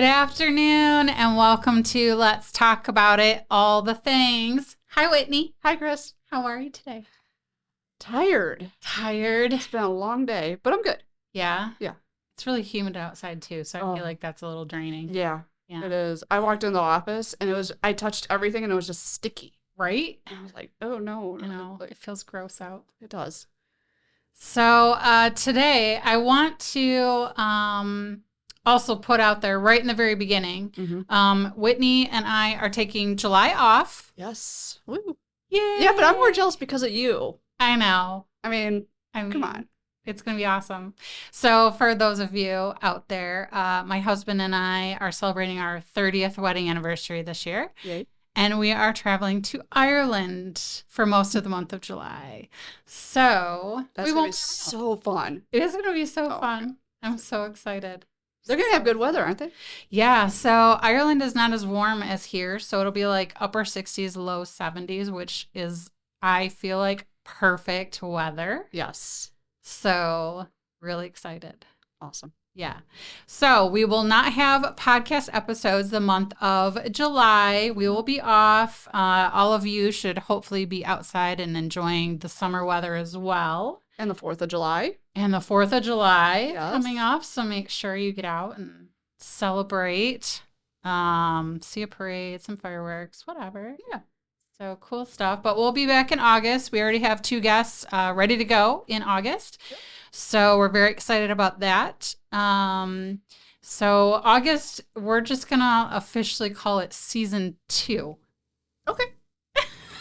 Good afternoon and welcome to Let's Talk About It, All the Things. Hi, Whitney. Hi, Chris. How are you today? Tired. Tired? It's been a long day, but I'm good. Yeah? Yeah. It's really humid outside too, so I feel like that's a little draining. Yeah, it is. I walked in the office and I touched everything and it was just sticky. Right? And I was like, oh no. You know, it feels gross out. It does. So today I want to also put out there right in the very beginning, Whitney and I are taking July off. Yes. Woo. Yay! Yeah, but I'm more jealous because of you. I know. I mean, come on. It's going to be awesome. So for those of you out there, my husband and I are celebrating our 30th wedding anniversary this year. Yay. And we are traveling to Ireland for most of the month of July. So that's going to be so fun. It is going to be so fun. Okay. I'm so excited. They're going to have good weather, aren't they? Yeah. So Ireland is not as warm as here. So it'll be like upper 60s, low 70s, which is, I feel like, perfect weather. Yes. So really excited. Awesome. Yeah. So we will not have podcast episodes the month of July. We will be off. All of you should hopefully be outside and enjoying the summer weather as well. And the 4th of July. And the 4th of July coming up. So make sure you get out and celebrate. See a parade, some fireworks, whatever. Yeah. So cool stuff. But we'll be back in August. We already have 2 guests ready to go in August. Yep. So we're very excited about that. So August, we're just going to officially call it season 2. Okay.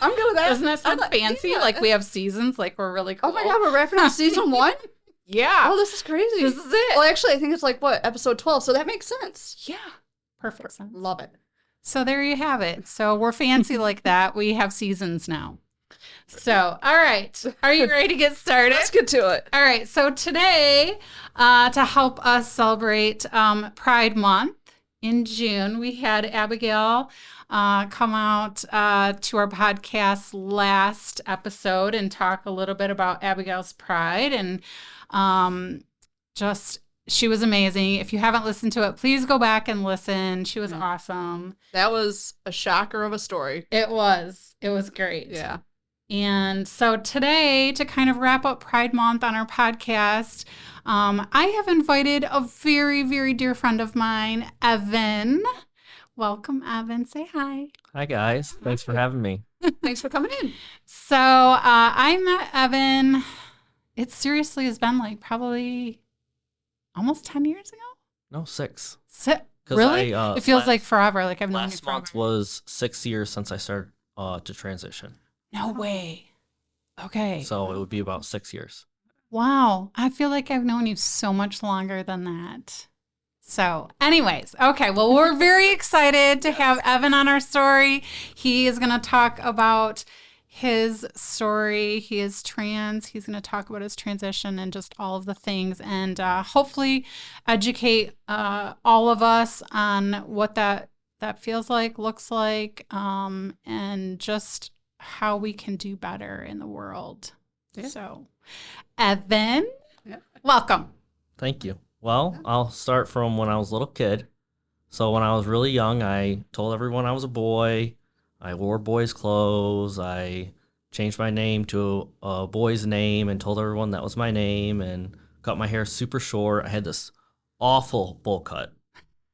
I'm good with that. Doesn't that sound fancy? Yeah. Like we have seasons, like we're really cool. Oh my God, we're wrapping up season 1? Yeah. Oh, this is crazy. This is it. Well, actually, I think it's like, episode 12, so that makes sense. Yeah. Perfect sense. Love it. So there you have it. So we're fancy like that. We have seasons now. So, all right. Are you ready to get started? Let's get to it. All right. So today, to help us celebrate Pride Month in June, we had Abigail come out to our podcast last episode and talk a little bit about Abigail's Pride. And she was amazing. If you haven't listened to it, please go back and listen. She was awesome. That was a shocker of a story. It was. It was great. Yeah. And so today, to kind of wrap up Pride Month on our podcast, I have invited a very, very dear friend of mine, Evan. Welcome, Evan. Say hi. Hi, guys. Thanks for having me. Thanks for coming in. So I met Evan. It seriously has been like probably almost 10 years ago? No, 6. Really? It feels like forever. Like I've known you forever. Last month was 6 years since I started to transition. No way. Okay. So it would be about 6 years. Wow. I feel like I've known you so much longer than that. So anyways, okay. Well, we're very excited to have Evan on our story. He is going to talk about his story. He is trans. He's going to talk about his transition and just all of the things and hopefully educate all of us on what that feels like, looks like, and just how we can do better in the world. Yeah. So, Evan, welcome. Thank you. Well, I'll start from when I was a little kid. So when I was really young, I told everyone I was a boy. I wore boys' clothes. I changed my name to a boy's name and told everyone that was my name and cut my hair super short. I had this awful bowl cut.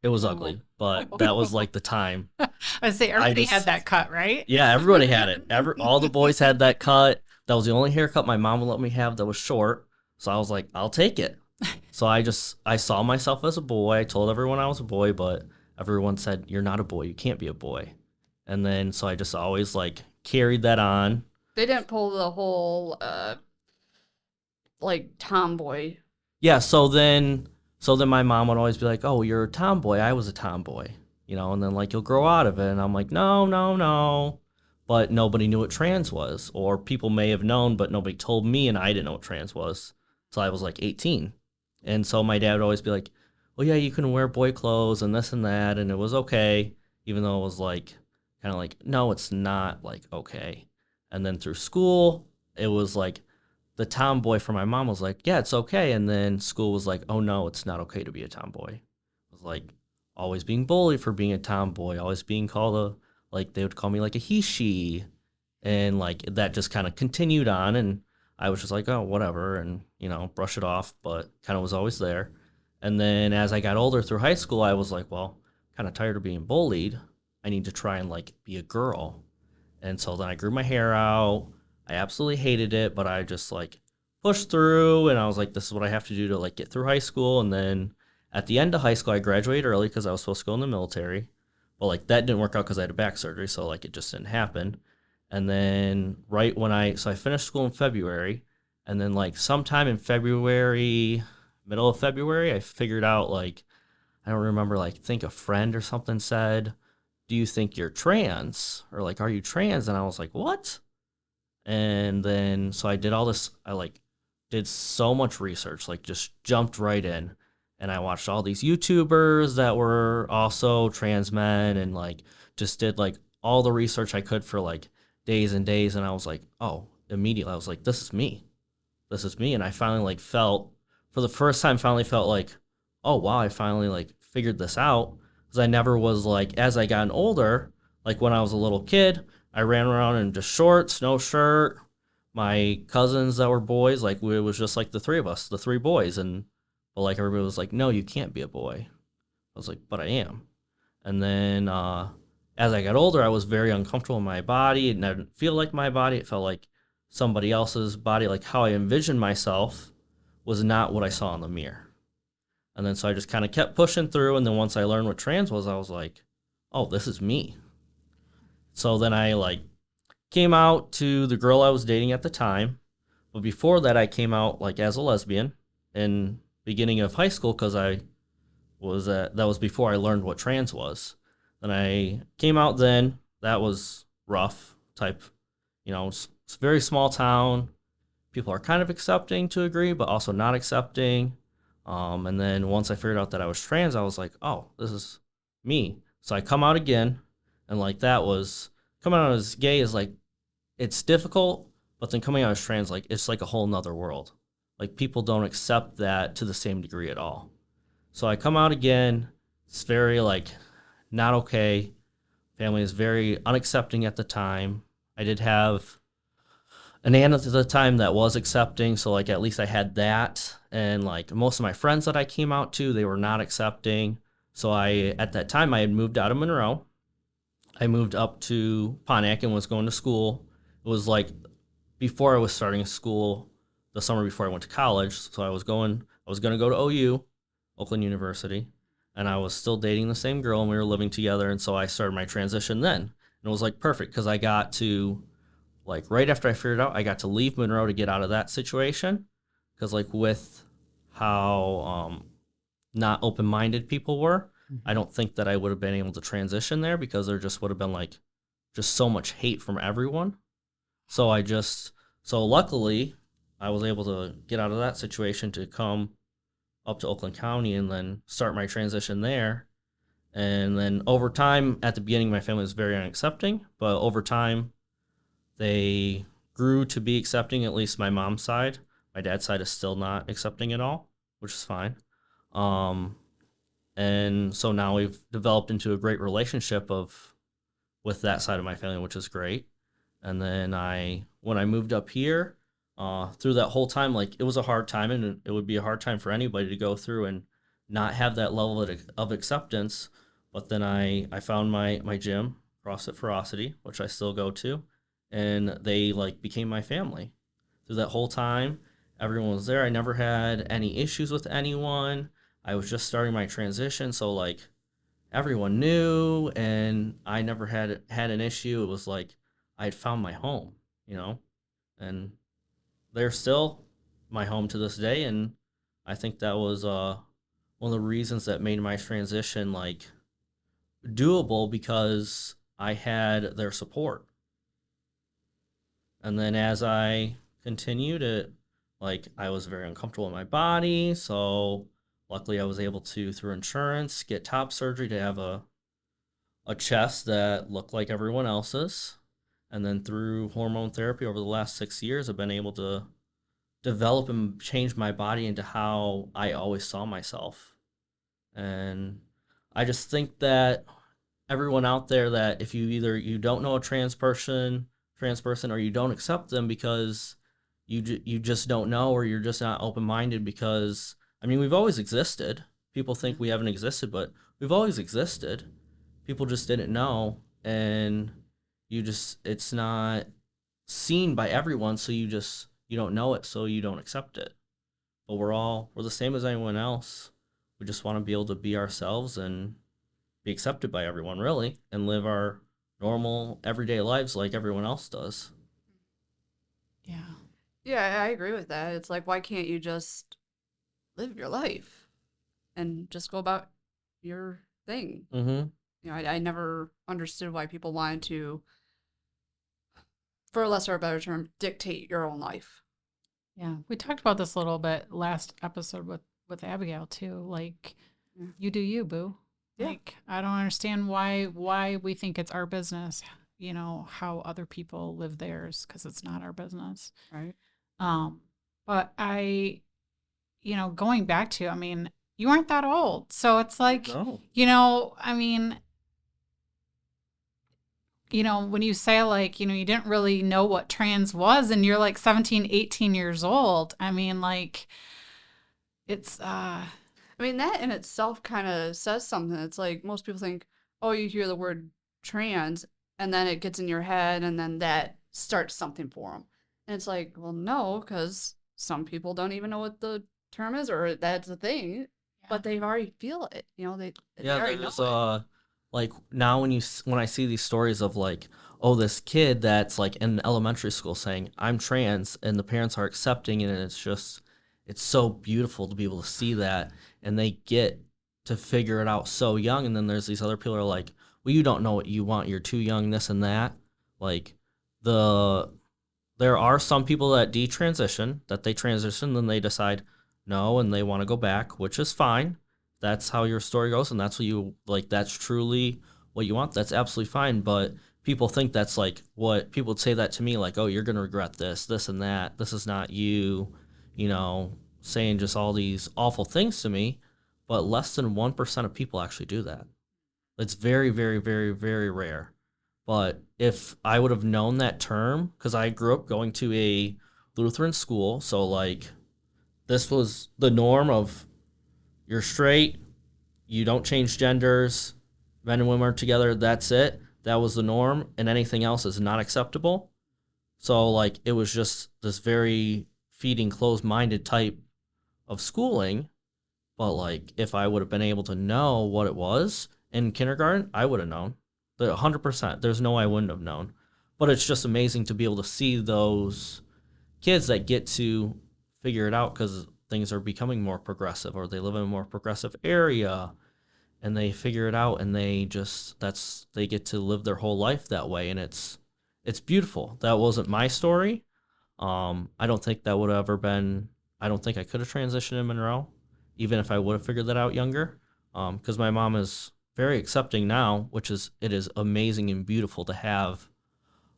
It was ugly, but that was like the time. I say everybody had that cut, right? Yeah, everybody had it. All the boys had that cut. That was the only haircut my mom would let me have that was short. So I was like, I'll take it. So I saw myself as a boy. I told everyone I was a boy, but everyone said, you're not a boy. You can't be a boy. And then, so I just always like carried that on. They didn't pull the whole, like tomboy. Yeah. So then my mom would always be like, oh, you're a tomboy. I was a tomboy, and then like, you'll grow out of it. And I'm like, no. But nobody knew what trans was, or people may have known, but nobody told me and I didn't know what trans was. So I was like 18. And so my dad would always be like, well, yeah, you can wear boy clothes and this and that. And it was okay, even though it was like, kind of like, no, it's not like, okay. And then through school, it was like, the tomboy for my mom was like, yeah, it's okay. And then school was like, oh no, it's not okay to be a tomboy. I was like, always being bullied for being a tomboy, always being called like they would call me like a he, she. And like that just kind of continued on. And I was just like, oh, whatever. And, brush it off, but kind of was always there. And then as I got older through high school, I was like, well, kind of tired of being bullied. I need to try and like be a girl. And so then I grew my hair out. I absolutely hated it, but I just like pushed through and I was like, this is what I have to do to like get through high school. And then at the end of high school, I graduated early because I was supposed to go in the military. But like that didn't work out because I had a back surgery. So like it just didn't happen. And then right when so I finished school in February. And then like sometime in February, middle of February, I figured out like, I don't remember, like, think a friend or something said, do you think you're trans? Or like, are you trans? And I was like, what? And then, so I did all this, I like did so much research, like just jumped right in. And I watched all these YouTubers that were also trans men and like just did like all the research I could for like days and days. And I was like, oh, immediately, I was like, this is me. This is me. And I finally like felt, for the first time, finally felt like, oh, wow, I finally like figured this out. Because I never was like, as I gotten older, like when I was a little kid, I ran around in just shorts, no shirt. My cousins that were boys, like it was just like the three of us, the three boys. But like everybody was like, no, you can't be a boy. I was like, but I am. And then as I got older, I was very uncomfortable in my body. It didn't feel like my body. It felt like somebody else's body. Like how I envisioned myself was not what I saw in the mirror. And then so I just kind of kept pushing through. And then once I learned what trans was, I was like, oh, this is me. So then I like came out to the girl I was dating at the time. But before that, I came out like as a lesbian in beginning of high school because I was that was before I learned what trans was. Then I came out then. That was rough type, it's a very small town. People are kind of accepting to a degree, but also not accepting. And then once I figured out that I was trans, I was like, oh, this is me. So I come out again, and like that was coming out as gay is like it's difficult, but then coming out as trans, like it's like a whole nother world. Like people don't accept that to the same degree at all. So I come out again. It's very like not okay. Family is very unaccepting at the time. I did have an aunt at the time that was accepting, so like at least I had that. And like most of my friends that I came out to, they were not accepting. So at that time I had moved out of Monroe. I moved up to Pontiac and was going to school. It was like before I was starting school, the summer before I went to college. So I was going to go to OU, Oakland University, and I was still dating the same girl and we were living together. And so I started my transition then. And it was like perfect because I got to, like right after I figured it out, I got to leave Monroe to get out of that situation. Because like with how not open-minded people were, I don't think that I would have been able to transition there because there just would have been like just so much hate from everyone. So luckily I was able to get out of that situation to come up to Oakland County and then start my transition there. And then over time, at the beginning, my family was very unaccepting, but over time, they grew to be accepting, at least my mom's side. My dad's side is still not accepting at all, which is fine. Um, and so now we've developed into a great relationship with that side of my family, which is great. And then when I moved up here, through that whole time, like it was a hard time, and it would be a hard time for anybody to go through and not have that level of acceptance. But then I found my gym, CrossFit Ferocity, which I still go to, and they like became my family. Through that whole time, everyone was there. I never had any issues with anyone. I was just starting my transition, so like everyone knew, and I never had an issue. It was like I had found my home, and they're still my home to this day. And I think that was one of the reasons that made my transition like doable because I had their support. And then as I continued it, like I was very uncomfortable in my body. So luckily I was able to, through insurance, get top surgery to have a chest that looked like everyone else's. And then through hormone therapy over the last 6 years, I've been able to develop and change my body into how I always saw myself. And I just think that everyone out there, that if you don't know a trans person, or you don't accept them because you just don't know, or you're just not open minded, because I mean, we've always existed. People think we haven't existed, but we've always existed. People just didn't know, and it's not seen by everyone, so you don't know it, so you don't accept it. But we're the same as anyone else. We just want to be able to be ourselves and be accepted by everyone, really, and live our normal everyday lives like everyone else does. Yeah. Yeah, I agree with that. It's like, why can't you just live your life and just go about your thing? Mm-hmm. I never understood why people wanted to, for a lesser or better term, dictate your own life. Yeah. We talked about this a little bit last episode with Abigail too. Like, you do you, boo. Yeah. Like, I don't understand why we think it's our business, how other people live theirs, because it's not our business. Right. But going back to, I mean, you aren't that old. So it's like, No. I mean, when you say like, you didn't really know what trans was and you're like 17, 18 years old. I mean, like, it's, I mean, that in itself kind of says something. It's like most people think, oh, you hear the word trans and then it gets in your head and then that starts something for them. And it's like, well, no, because some people don't even know what the term is or that's a thing, but they already feel it. They already know There's it. like now when I see these stories of like, oh, this kid that's like in elementary school saying I'm trans, and the parents are accepting it, and it's so beautiful to be able to see that, and they get to figure it out so young. And then there's these other people who are like, well, you don't know what you want, you're too young, this and that. Like, the there are some people that detransition, that they transition, then they decide no, and they want to go back, which is fine. That's how your story goes, and that's what you like. That's truly what you want. That's absolutely fine. But people think that's like what people would say that to me, like, oh, you're gonna regret this and that. This is not you, saying just all these awful things to me. But less than 1% of people actually do that. It's very, very, very, very rare. But if I would have known that term, because I grew up going to a Lutheran school, so like this was the norm of you're straight, you don't change genders, men and women are together, that's it. That was the norm, and anything else is not acceptable. So like it was just this very feeding, closed-minded type of schooling. But like if I would have been able to know what it was in kindergarten, I would have known. 100%. There's no way I wouldn't have known. But it's just amazing to be able to see those kids that get to figure it out because things are becoming more progressive, or they live in a more progressive area and they figure it out, and they get to live their whole life that way, and it's beautiful. That wasn't my story. I don't think that would have ever been. I don't think I could have transitioned in Monroe, even if I would have figured that out younger. Because my mom is very accepting now, it is amazing and beautiful to have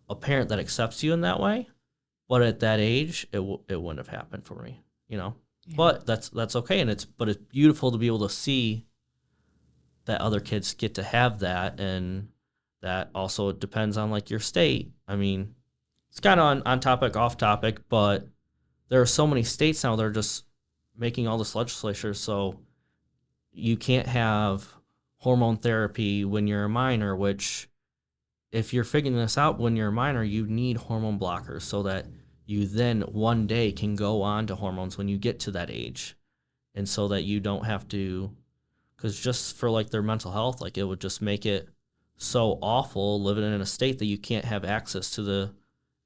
a parent that accepts you in that way. But at that age, it wouldn't have happened for me, you know. Yeah. But that's okay, and it's beautiful to be able to see that other kids get to have that, and that also depends on like your state. I mean, it's kind of on topic, off topic, but there are so many states now that are just making all this legislation so you can't have hormone therapy when you're a minor, which if you're figuring this out when you're a minor, you need hormone blockers so that you then one day can go on to hormones when you get to that age. And so that you don't have to, because just for like their mental health, like it would just make it so awful living in a state that you can't have access to the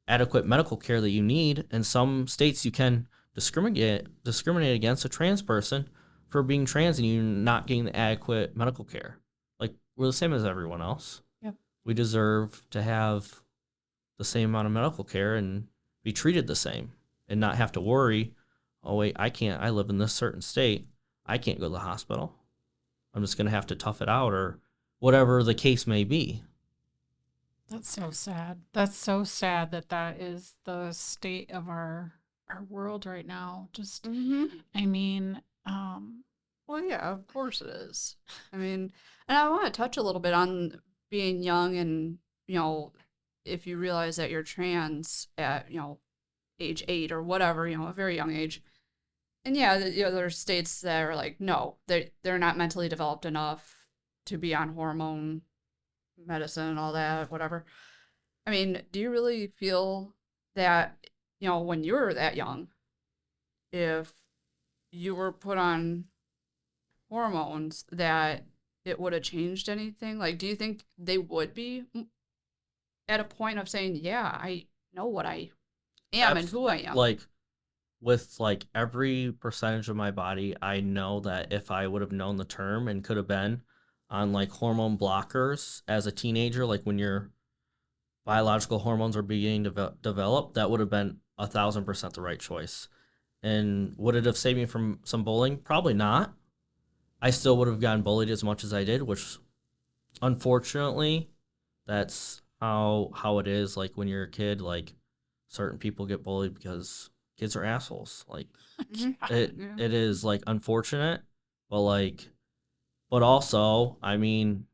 adequate medical care that you need. In some states, you can discriminate against a trans person for being trans and you not getting the adequate medical care. Like, we're the same as everyone else. Yep. We deserve to have the same amount of medical care and be treated the same and not have to worry, oh wait, I live in this certain state, I can't go to the hospital, I'm just going to have to tough it out, or whatever the case may be. That's so sad. That's so sad that is the state of our world right now. Just, Mm-hmm. I mean, Well, Well, yeah, of course it is. I mean, and I want to touch a little bit on being young and, if you realize that you're trans at, age 8 or whatever, a very young age. And yeah, there's states that are like, no, they're not mentally developed enough to be on hormone medicine and all that, whatever. I mean, do you really feel that, when you were that young, if you were put on hormones, that it would have changed anything? Like, do you think they would be at a point of saying, yeah, I know what I am and who I am? Like, with like every percentage of my body, I know that if I would have known the term and could have been on like hormone blockers as a teenager, like when your biological hormones are beginning to develop, that would have been 1,000% the right choice. And would it have saved me from some bullying? Probably not. I still would have gotten bullied as much as I did, which unfortunately, that's how it is. Like when you're a kid, like certain people get bullied because kids are assholes. Like it Yeah. it is like unfortunate, but but also, I mean,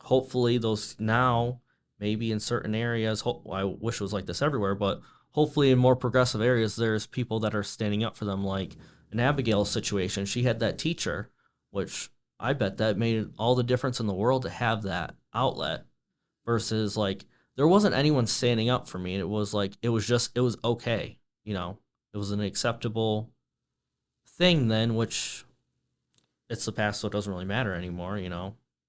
hopefully those now maybe in certain areas, I wish it was like this everywhere, but hopefully in more progressive areas there's people that are standing up for them, like in Abigail's situation. She had that teacher, which I bet that made all the difference in the world to have that outlet versus like there wasn't anyone standing up for me. It was like it was okay, it was an acceptable thing then, which it's the past, so it doesn't really matter anymore,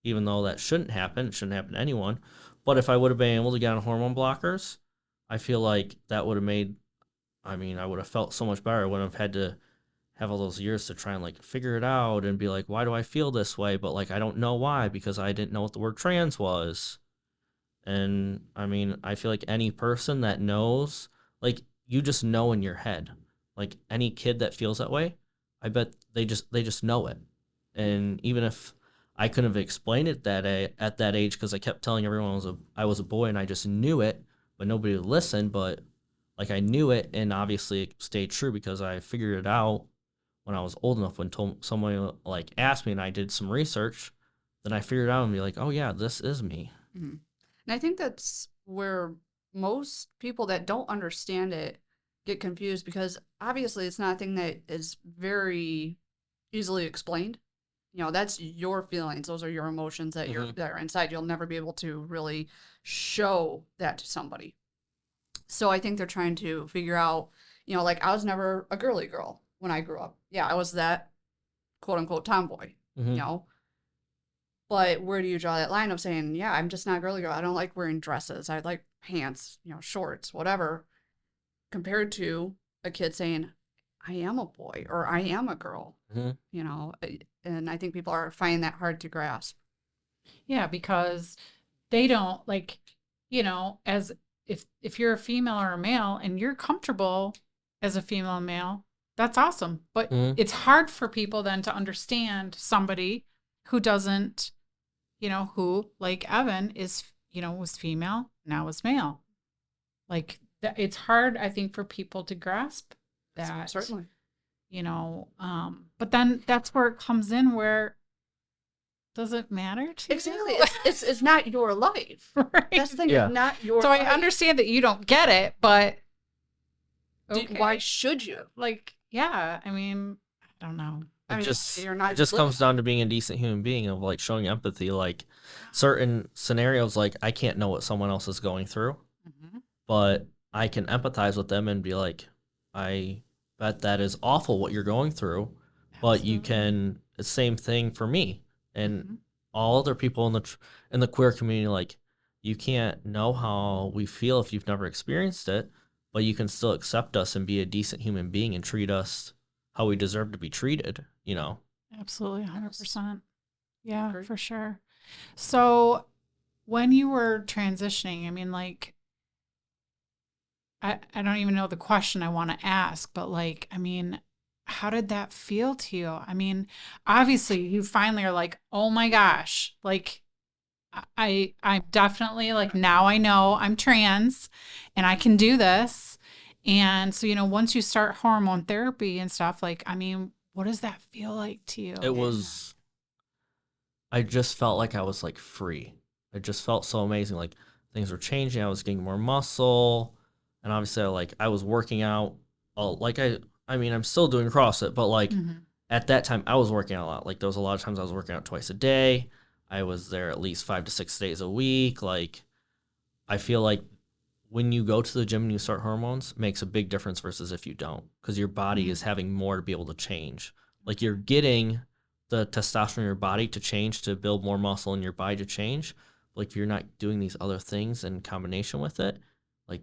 even though that shouldn't happen. It shouldn't happen to anyone. But if I would have been able to get on hormone blockers, I feel like that would have made, I mean, I would have felt so much better. I wouldn't have had to have all those years to try and like figure it out and be like, why do I feel this way? But like, I don't know why because I didn't know what the word trans was. And I mean, I feel like any person that knows, like, you just know in your head. Like any kid that feels that way, I bet they just know it. And even if I couldn't have explained it at that age because I kept telling everyone I was a boy and I just knew it, but nobody would listen. But like I knew it, and obviously it stayed true because I figured it out when I was old enough. When someone like asked me and I did some research, then I figured it out and be like, oh yeah, this is me. Mhm. And I think that's where most people that don't understand it get confused, because obviously it's not a thing that is very easily explained. That's your feelings. Those are your emotions that are inside. You'll never be able to really show that to somebody. So I think they're trying to figure out, like I was never a girly girl when I grew up. Yeah, I was that quote unquote tomboy, Mm-hmm. you know. But where do you draw that line of saying, yeah, I'm just not a girly girl. I don't like wearing dresses. I like pants, shorts, whatever, compared to a kid saying, I am a boy or I am a girl, and I think people are finding that hard to grasp. Yeah, because they don't like, as if you're a female or a male and you're comfortable as a female and male, that's awesome. But Mm-hmm. it's hard for people then to understand somebody who doesn't, who like Evan is, was female, now is male. Like it's hard, I think, for people to grasp that. Certainly. But then that's where it comes in where does it matter to Exactly. you? It's not your life. Right. That's the thing. Yeah. It's not your So life. I understand that you don't get it, but Why should you? like, yeah, I mean, I don't know. I mean, you're not It just living. comes down to being a decent human being, of like showing empathy. Like certain scenarios, like I can't know what someone else is going through, Mm-hmm. but I can empathize with them and be like, I bet that is awful what you're going through, but you can. It's the same thing for me and Mhm. all other people in the queer community. Like you can't know how we feel if you've never experienced it, but you can still accept us and be a decent human being and treat us how we deserve to be treated. Absolutely, 100%. Yeah, Agree. for sure. So when you were transitioning, I mean, like, I don't even know the question I want to ask, but like, I mean, how did that feel to you? I mean, obviously you finally are like, oh my gosh, like I'm definitely like, now I know I'm trans and I can do this. And so, once you start hormone therapy and stuff, like, I mean, what does that feel like to you? It was, I just felt like I was like free. It just felt so amazing. Like things were changing. I was getting more muscle. And obviously I was working out. Like I mean, I'm still doing CrossFit, but like Mhm. at that time I was working out a lot. Like there was a lot of times I was working out twice a day. I was there at least 5 to 6 days a week. Like I feel like when you go to the gym and you start hormones, makes a big difference versus if you don't, because your body is having more to be able to change. Like you're getting the testosterone in your body to change, to build more muscle in your body to change. Like if you're not doing these other things in combination with it, like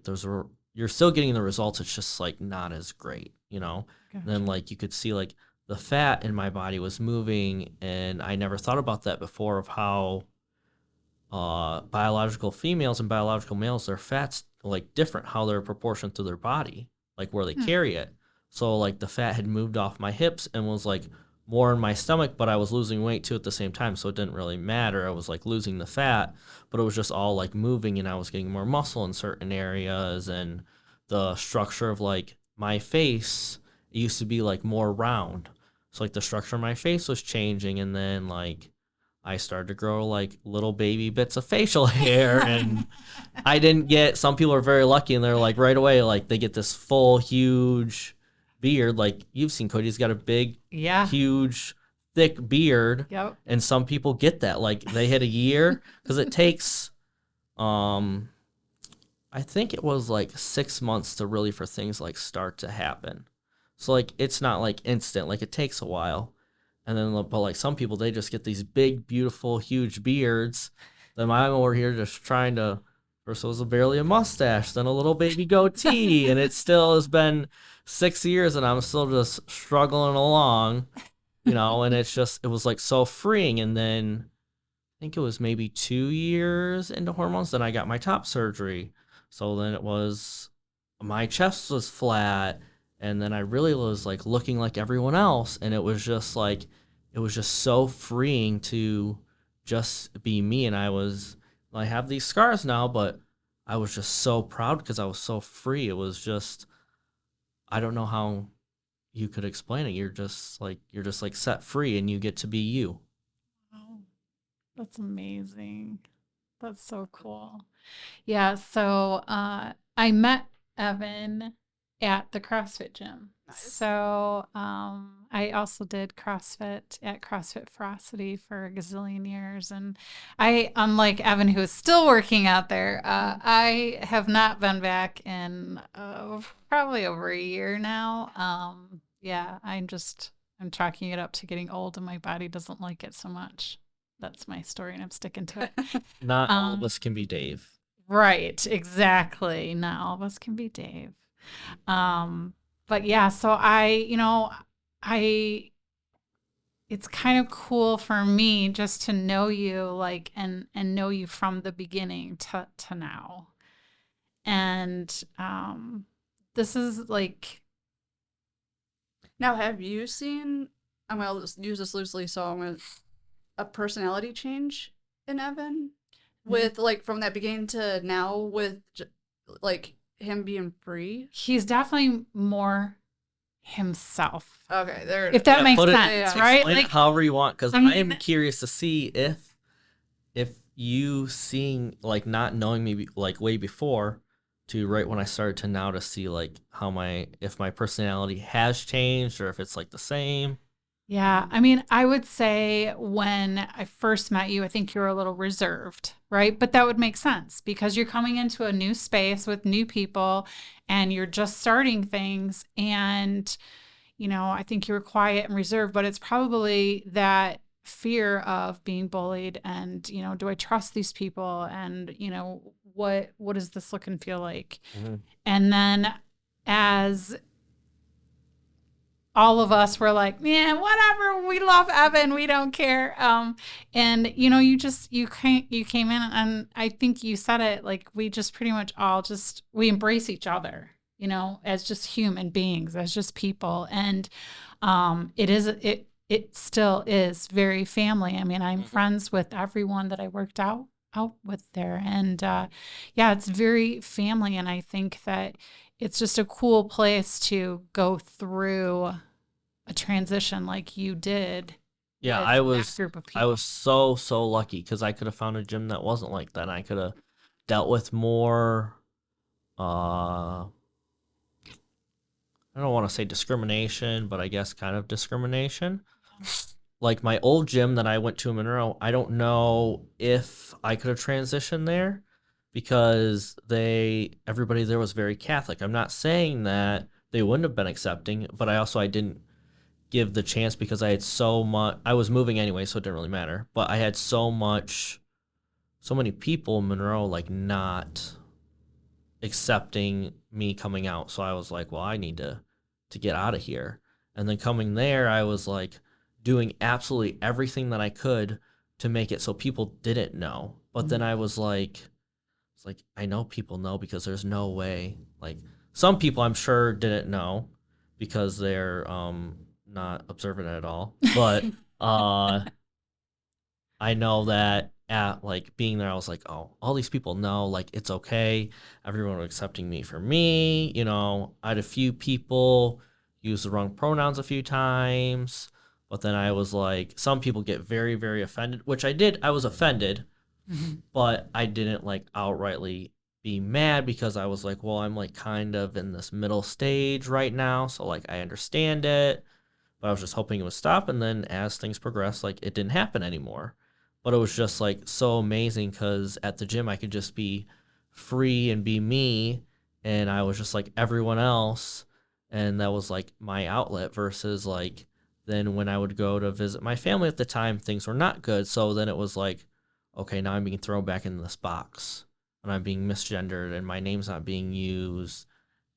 you're still getting the results. It's just like not as great, you know? Gotcha. And then like you could see like the fat in my body was moving, and I never thought about that before, of how biological females and biological males, their fats like different, how they're proportioned to their body, like where they carry it. So like the fat had moved off my hips and was like more in my stomach, but I was losing weight too at the same time, so it didn't really matter. I was like losing the fat, but it was just all like moving, and I was getting more muscle in certain areas. And the structure of like my face, it used to be like more round, so like the structure of my face was changing. And then like I started to grow like little baby bits of facial hair, and I didn't get, some people are very lucky and they're like right away, like they get this full, huge beard. Like you've seen Cody's got a big, Yeah. huge, thick beard. Yep. And some people get that, like they hit a year, because it takes, I think it was like 6 months to really, for things like start to happen. So like it's not like instant, like it takes a while. And then, but like some people, they just get these big, beautiful, huge beards. Then I'm over here just trying to, first it was barely a mustache, then a little baby goatee, and it still has been 6 years, and I'm still just struggling along, you know. And it's just, it was like so freeing. And then I think it was maybe 2 years into hormones, then I got my top surgery. So then it was, my chest was flat, and then I really was like looking like everyone else. And it was just like, it was just so freeing to just be me. And I have these scars now, but I was just so proud because I was so free. It was just, I don't know how you could explain it. You're just like set free, and you get to be you. Wow. That's amazing. That's so cool. Yeah, so I met Evan at the CrossFit gym. Nice. So I also did CrossFit at CrossFit Ferocity for a gazillion years. And I, unlike Evan, who is still working out there, I have not been back in probably over a year now. Yeah, I'm chalking it up to getting old, and my body doesn't like it so much. That's my story, and I'm sticking to it. Not all of us can be Dave. Right, exactly. Not all of us can be Dave. But yeah, so it's kind of cool for me just to know you, like, and know you from the beginning to now. And this is like, Now, have you seen, I'm going to use this loosely, so I'm going to, a personality change in Evan? With, like, from that beginning to now, with, like, him being free? he's definitely more himself. Okay, there it If is. that makes put it- sense, yeah. right? Explain Like, it however you want, because I mean- I am curious to see if you seeing, like, not knowing me like way before to right when I started to now, to see like how if my personality has changed, or if it's like the same. yeah, I mean, I would say when I first met you, I think you were a little reserved, right? But that would make sense because you're coming into a new space with new people and you're just starting things. And, I think you were quiet and reserved, but it's probably that fear of being bullied and, do I trust these people? And, what does this look and feel like? Mm-hmm. And then as all of us were like, man, whatever. We love Evan. We don't care. And you came in, and I think you said it, like, we just pretty much all we embrace each other, as just human beings, as just people. And it still is very family. I mean, I'm friends with everyone that I worked out with there. And yeah, it's very family. And I think that it's just a cool place to go through a transition like you did Yeah, with I that was group of I people. was so lucky because I could have found a gym that wasn't like that. And I could have dealt with more. I don't want to say discrimination, but I guess kind of discrimination. Like my old gym that I went to in Monroe, I don't know if I could have transitioned there because everybody there was very Catholic. I'm not saying that they wouldn't have been accepting, but I didn't give the chance because I had so much. I was moving anyway, so it didn't really matter. But I had so many people in Monroe like not accepting me coming out. So I was like, well, I need to get out of here. And then coming there, I was like doing absolutely everything that I could to make it so people didn't know. But then I was like, it's like I know people know because there's no way. Like some people I'm sure didn't know because they're not observant at all. But uh I know that at like being there, I was like, oh, all these people know, like it's okay. Everyone was accepting me for me. I had a few people use the wrong pronouns a few times, but then I was like, some people get very, very offended, which I did. I was offended, Mhm. but I didn't like outrightly be mad because I was like, well, I'm like kind of in this middle stage right now, so like I understand it. But I was just hoping it would stop. And then as things progressed, like it didn't happen anymore. But it was just like so amazing because at the gym, I could just be free and be me. And I was just like everyone else. And that was like my outlet versus like then when I would go to visit my family at the time, things were not good. So then it was like, okay, now I'm being thrown back in this box and I'm being misgendered and my name's not being used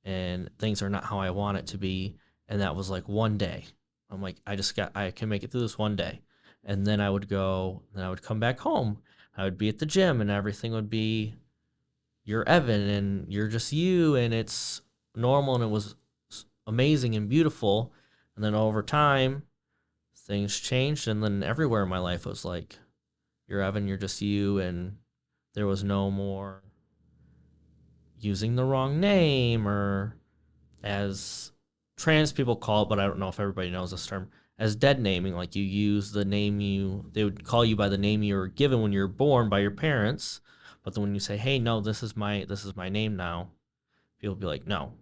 and things are not how I want it to be. And that was like one day. I'm like, I can make it through this one day. And then I would come back home. I would be at the gym and everything would be, you're Evan and you're just you. And it's normal and it was amazing and beautiful. And then over time, things changed. And then everywhere in my life was like, you're Evan, you're just you. And there was no more using the wrong name or as trans people call it, but I don't know if everybody knows this term, as dead naming. Like you use the name they would call you by the name you were given when you were born by your parents. But then when you say, hey, no, this is my name now, people would be like, no,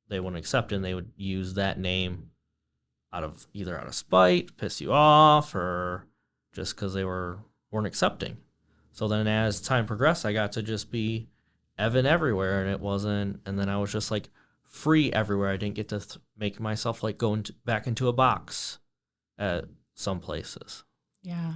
they wouldn't accept it and they would use that name either out of spite, piss you off, or just because weren't accepting. So then as time progressed, I got to just be Evan everywhere, and it wasn't. And then I was just like free everywhere. I didn't get to make myself like back into a box at some places. Yeah.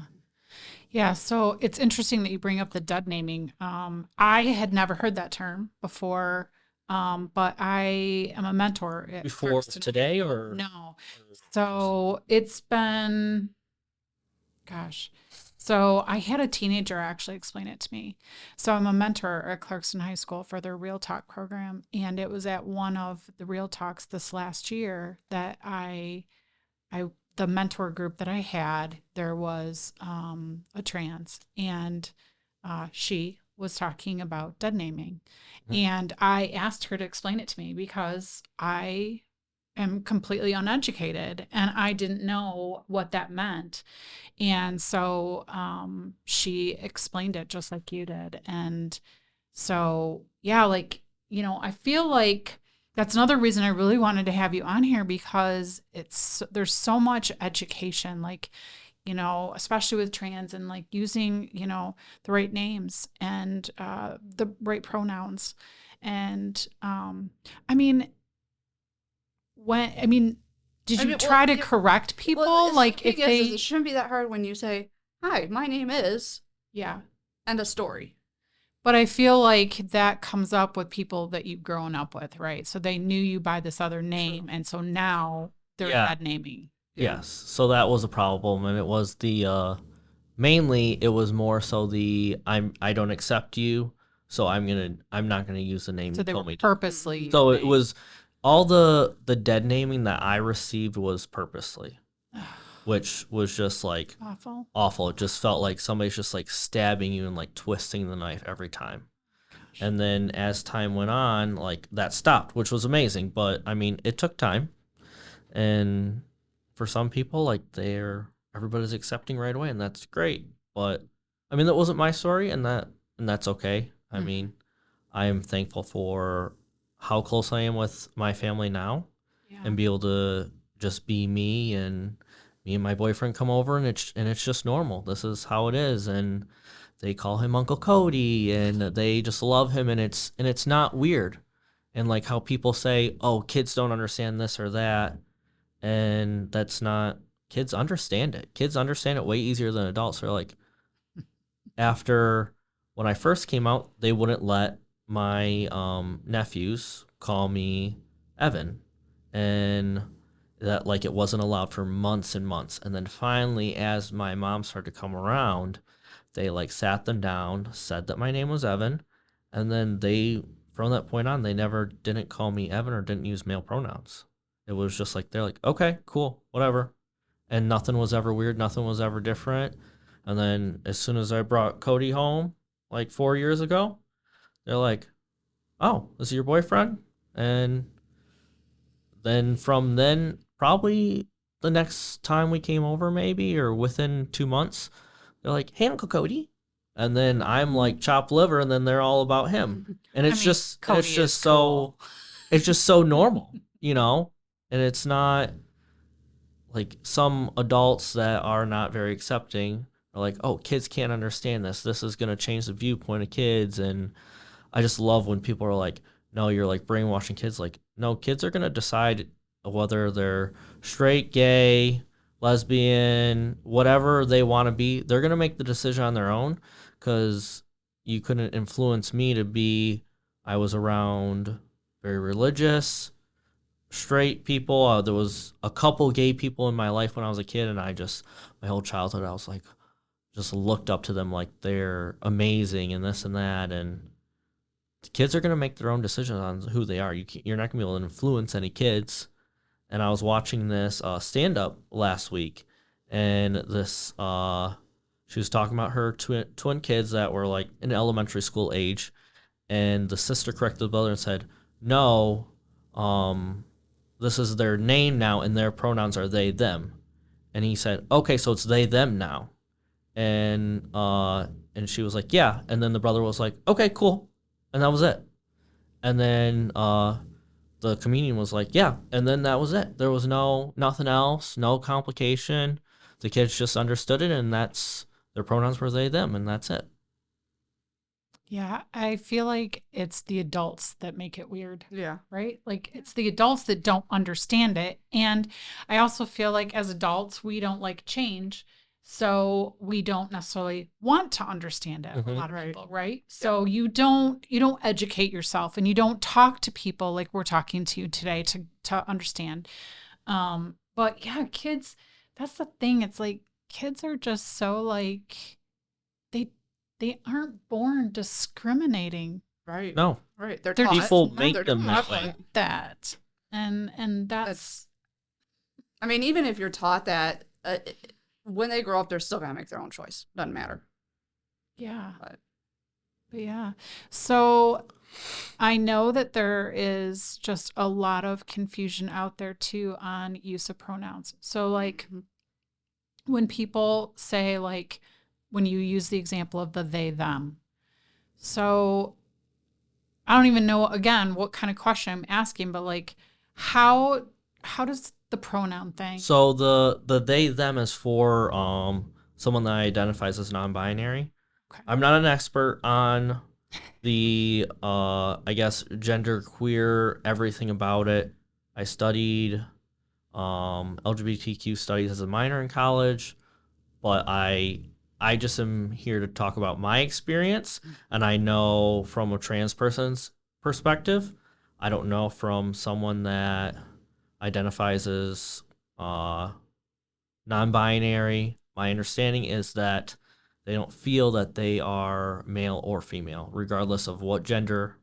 Yeah. So it's interesting that you bring up the dead naming. I had never heard that term before, but I am a mentor at Before Clarkston. today, or No. So it's been, gosh. So I had a teenager actually explain it to me. So I'm a mentor at Clarkston High School for their Real Talk program. And it was at one of the Real Talks this last year that I the mentor group that I had, there was a trans, and she was talking about dead naming, and I asked her to explain it to me because I am completely uneducated and I didn't know what that meant, and so she explained it just like you did, and so yeah, like I feel like that's another reason I really wanted to have you on here because there's so much education, like, especially with trans and like using, the right names and the right pronouns. And I mean, did you try to correct people? Well, Like the if thing is they, it shouldn't be that hard when you say, "Hi, my name is," yeah. and a story. But I feel like that comes up with people that you've grown up with, right? So they knew you by this other name, and so now they're Yeah. dead naming. Yeah. Yes. So that was a problem, and it was mainly it was more so I don't accept you, so I'm not gonna use the name So you they were told me to. purposely So it saying, was all the dead naming that I received was purposely, which was just like awful. awful. It just felt like somebody's just like stabbing you and like twisting the knife every time. And then as time went on, like that stopped, which was amazing. But I mean, it took time, and for some people, like everybody's accepting right away, and that's great. But I mean, that wasn't my story, and that's okay. I mean, I am thankful for how close I am with my family now, Yeah. and be able to just be me and my boyfriend come over, and it's just normal. This is how it is, and they call him Uncle Cody, and they just love him, and it's not weird. And like how people say, "Oh, kids don't understand this or that," and that's not. Kids understand it. Kids understand it way easier than adults. They're like, after when I first came out, they wouldn't let my nephews call me Evan, and that like it wasn't allowed for months and months. And then finally, as my mom started to come around, they like sat them down, said that my name was Evan, and then they from that point on they never didn't call me Evan or didn't use male pronouns. It was just like they're like, okay, cool, whatever, and nothing was ever weird, nothing was ever different. And then as soon as I brought Cody home, like 4 years ago, they're like, "Oh, this is your boyfriend?" And then from then, probably the next time we came over, maybe or within 2 months, they're like, "Hey, Uncle Cody," and then I'm like chopped liver, and then they're all about him, and I it's mean, just Cody it's just is so cool. it's just so normal, you know, and it's not like some adults that are not very accepting are like, oh, kids can't understand this. This is going to change the viewpoint of kids. And I just love when people are like, no, you're like brainwashing kids. Like, no, kids are going to decide whether they're straight, gay, lesbian, whatever they want to be. They're going to make the decision on their own because you couldn't influence me to be, I was around very religious straight people. There was a couple gay people in my life when I was a kid, and my whole childhood, I was like, just looked up to them like they're amazing and this and that. And the kids are gonna make their own decisions on who they are. You're not gonna be able to influence any kids. And I was watching this stand up last week, and this she was talking about her twin kids that were like in elementary school age, and the sister corrected the brother and said, "No, um, this is their name now, and their pronouns are they them." And he said, "Okay, so it's they them now." And she was like, "Yeah." And then the brother was like, "Okay, cool," and that was it. And then the comedian was like, "Yeah," and then that was it. There was nothing else, no complication. The kids just understood it, and that's their pronouns were they them, and that's it. Yeah, I feel like it's the adults that make it weird, Yeah. right? Like it's the adults that don't understand it. And I also feel like as adults, we don't like change. So we don't necessarily want to understand it, a Mhm. lot of Right. people, right? So you don't educate yourself and you don't talk to people like we're talking to you today to understand. But yeah, kids, that's the thing. It's like kids are just so like they they aren't born discriminating. Right. No, Right. They're They're taught. just people not make They're them that taught way. that. that. And that's I mean, even if you're taught that, when they grow up, they're still gonna make their own choice. Doesn't matter. yeah. But But yeah. So I know that there is just a lot of confusion out there too on use of pronouns. So like Mhm. when people say like when you use the example of the they them. So I don't even know again what kind of question I'm asking, but like how does the pronoun thing? So the they them is for someone that identifies as non-binary. Okay. I'm not an expert on the I guess gender queer everything about it. I studied LGBTQ studies as a minor in college, but I just am here to talk about my experience, and I know from a trans person's perspective. I don't know from someone that identifies as uh non-binary. My understanding is that they don't feel that they are male or female, regardless of what gender,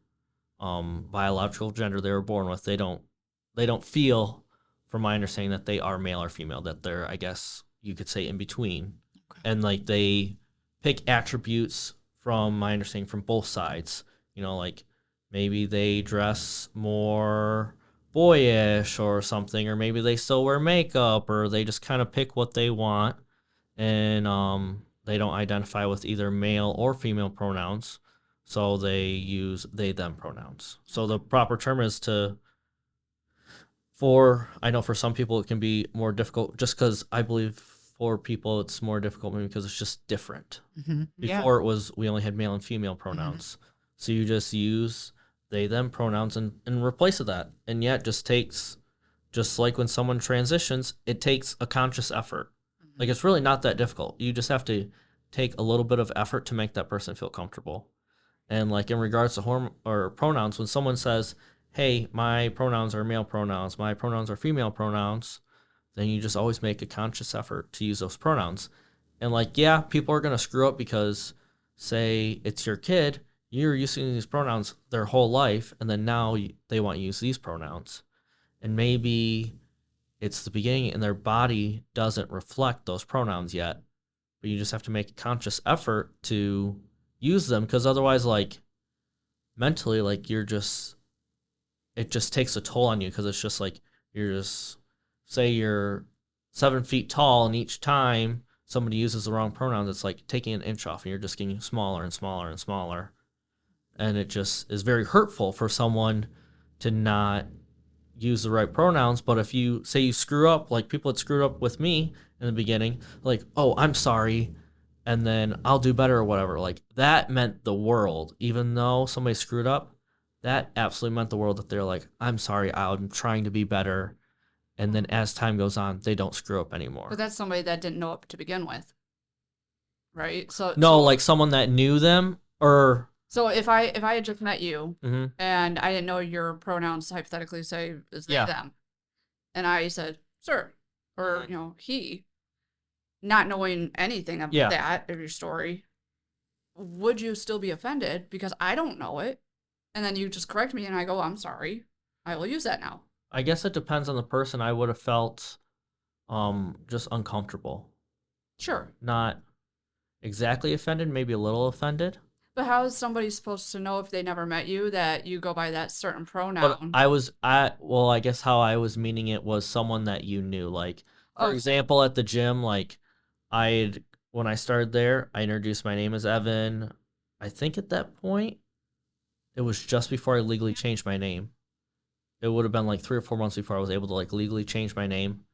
biological gender they were born with. They don't feel, from my understanding, that they are male or female. That they're, I guess you could say, in between, Okay. and like they pick attributes from my understanding from both sides. Like maybe they dress more boyish or something, or maybe they still wear makeup, or they just kind of pick what they want, and they don't identify with either male or female pronouns, so they use they them pronouns. So the proper term is to for I know for some people it can be more difficult, just because I believe for people it's more difficult maybe because it's just different. Yeah. Before it was we only had male and female pronouns. So you just use they them pronouns and replace with that. And yet it just takes, just like when someone transitions, it takes a conscious effort. Like it's really not that difficult. You just have to take a little bit of effort to make that person feel comfortable. And like in regards to or pronouns, when someone says, "Hey, my pronouns are male pronouns, my pronouns are female pronouns," then you just always make a conscious effort to use those pronouns. And like, yeah, people are gonna screw up because, say, it's your kid, you're using these pronouns their whole life, and then now they want you to use these pronouns, and maybe it's the beginning, and their body doesn't reflect those pronouns yet, but you just have to make a conscious effort to use them, because otherwise, like mentally, like it just takes a toll on you, because it's just like you're just, say you're 7 feet tall, and each time somebody uses the wrong pronouns, it's like taking an inch off, and you're just getting smaller and smaller and smaller, and it just is very hurtful for someone to not use the right pronouns. But if you say you screw up, like people had screwed up with me in the beginning, like, "Oh, I'm sorry," and then "I'll do better," or whatever, like that meant the world. Even though somebody screwed up, that absolutely meant the world, that they're like, "I'm sorry, I'm trying to be better." And then as time goes on, they don't screw up anymore. But that's somebody that didn't know it to begin with, right? No, like someone that knew them, or so if I had just met you Mhm. and I didn't know your pronouns, hypothetically say is they Yeah. them, and I said sir or he, not knowing anything of Yeah. that of your story, would you still be offended because I don't know it? And then you just correct me and I go, I'm sorry, I will use that now. I guess it depends on the person. I would have felt just uncomfortable. Sure. Not exactly offended, maybe a little offended. But how is somebody supposed to know if they never met you that you go by that certain But pronoun? I guess how I was meaning it was someone that you knew. Like, for Oh, example, at the gym, like I'd when I started there, I introduced my name as Evan. I think at that point it was just before I legally changed my name. It would have been like 3 or 4 months before I was able to like legally change my name.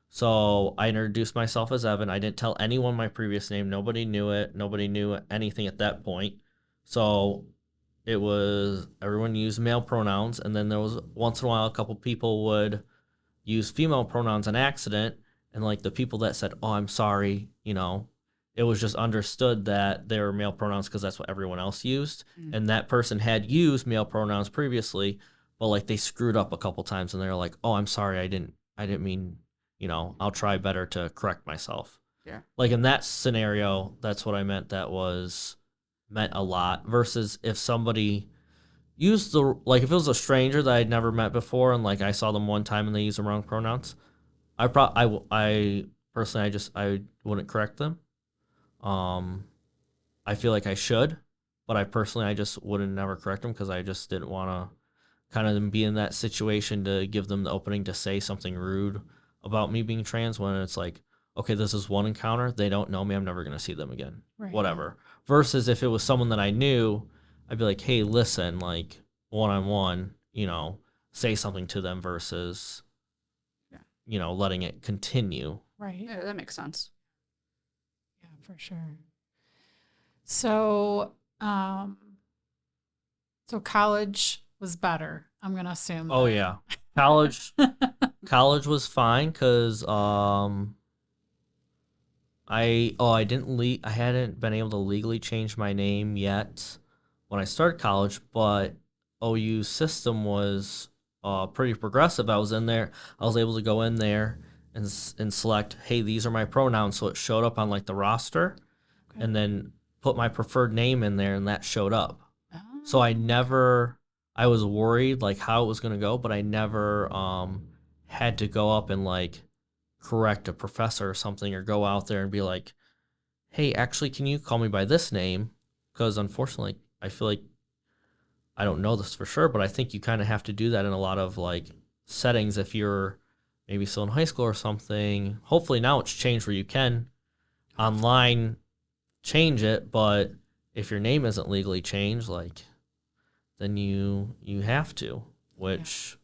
So I introduced myself as Evan. I didn't tell anyone my previous name. Nobody knew it. Nobody knew anything at that point. So it was everyone used male pronouns, and then there was once in a while a couple people would use female pronouns on accident, and like the people that said, "Oh, I'm sorry," it was just understood that they were male pronouns because that's what everyone else used, and that person had used male pronouns previously, but like they screwed up a couple times, and they're like, "Oh, I'm sorry, I didn't mean, I'll try better to correct myself." yeah. Like in that scenario, that's what I meant. That was meant a lot, versus if somebody used the, like if it was a stranger that I'd never met before, and like I saw them one time and they used the wrong pronouns, I personally, I wouldn't correct them. Um, I feel like I should, but I just wouldn't never correct them, because I just didn't want to kind of be in that situation to give them the opening to say something rude about me being trans, when it's like, okay, this is one encounter, they don't know me, I'm never going to see them again. Right. Whatever. Versus if it was someone that I knew, I'd be like, "Hey, listen, like one on one, say something to them," versus, letting it continue. Right. Yeah, that makes sense. Yeah, for sure. So, so college was better, I'm gonna assume. Oh yeah. College was fine, because I hadn't been able to legally change my name yet when I started college, but OU system was pretty progressive. I was able to go in there and select, "Hey, these are my pronouns," so it showed up on like the roster, Okay. and then put my preferred name in there, and that showed up. Oh, So I was worried like how it was gonna go, but I never had to go up and like correct a professor or something, or go out there and be like, "Hey, actually, can you call me by this name?" Because unfortunately, I feel like, I don't know this for sure, but I think you kind of have to do that in a lot of like settings if you're maybe still in high school or something. Hopefully now it's changed where you can online change it, but if your name isn't legally changed, like then you have to, which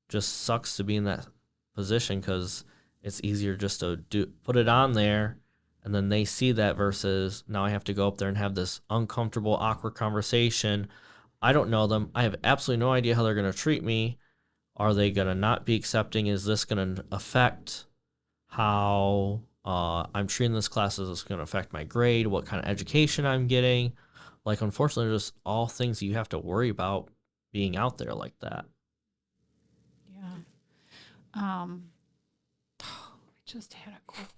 just sucks to be in that position because it's easier just to put it on there and then they see that versus now I have to go up there and have this uncomfortable, awkward conversation. I don't know them. I have absolutely no idea how they're going to treat me. Are they going to not be accepting? Is this going to affect how I'm treating this class? Is this going to affect my grade? What kind of education I'm getting? Like, unfortunately, just all things you have to worry about being out there like that. Yeah. We just had a question.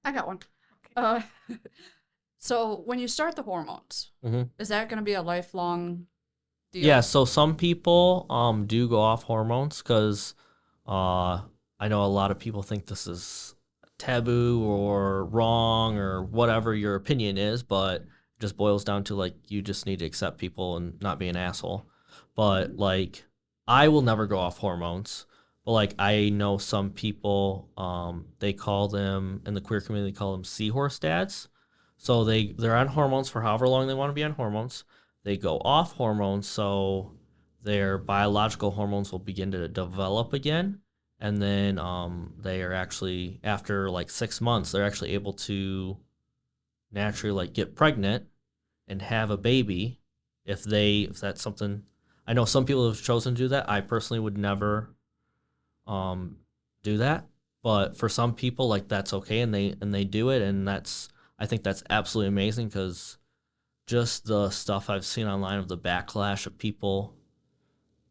I got one. Okay. So when you start the hormones, is that going to be a lifelong deal? Yeah, so some people do go off hormones because I know a lot of people think this is taboo or wrong or whatever your opinion is, but it just boils down to like you just need to accept people and not be an asshole. But like I will never go off hormones. But like I know some people, they call them in the queer community, they call them seahorse dads. So they're on hormones for however long they want to be on hormones. They go off hormones, so their biological hormones will begin to develop again, and then they are actually after like 6 months they're actually able to naturally like get pregnant and have a baby if that's something. I know some people have chosen to do that. I personally would never do that, but for some people like that's okay and they do it, and that's I think that's absolutely amazing because just the stuff I've seen online of the backlash of people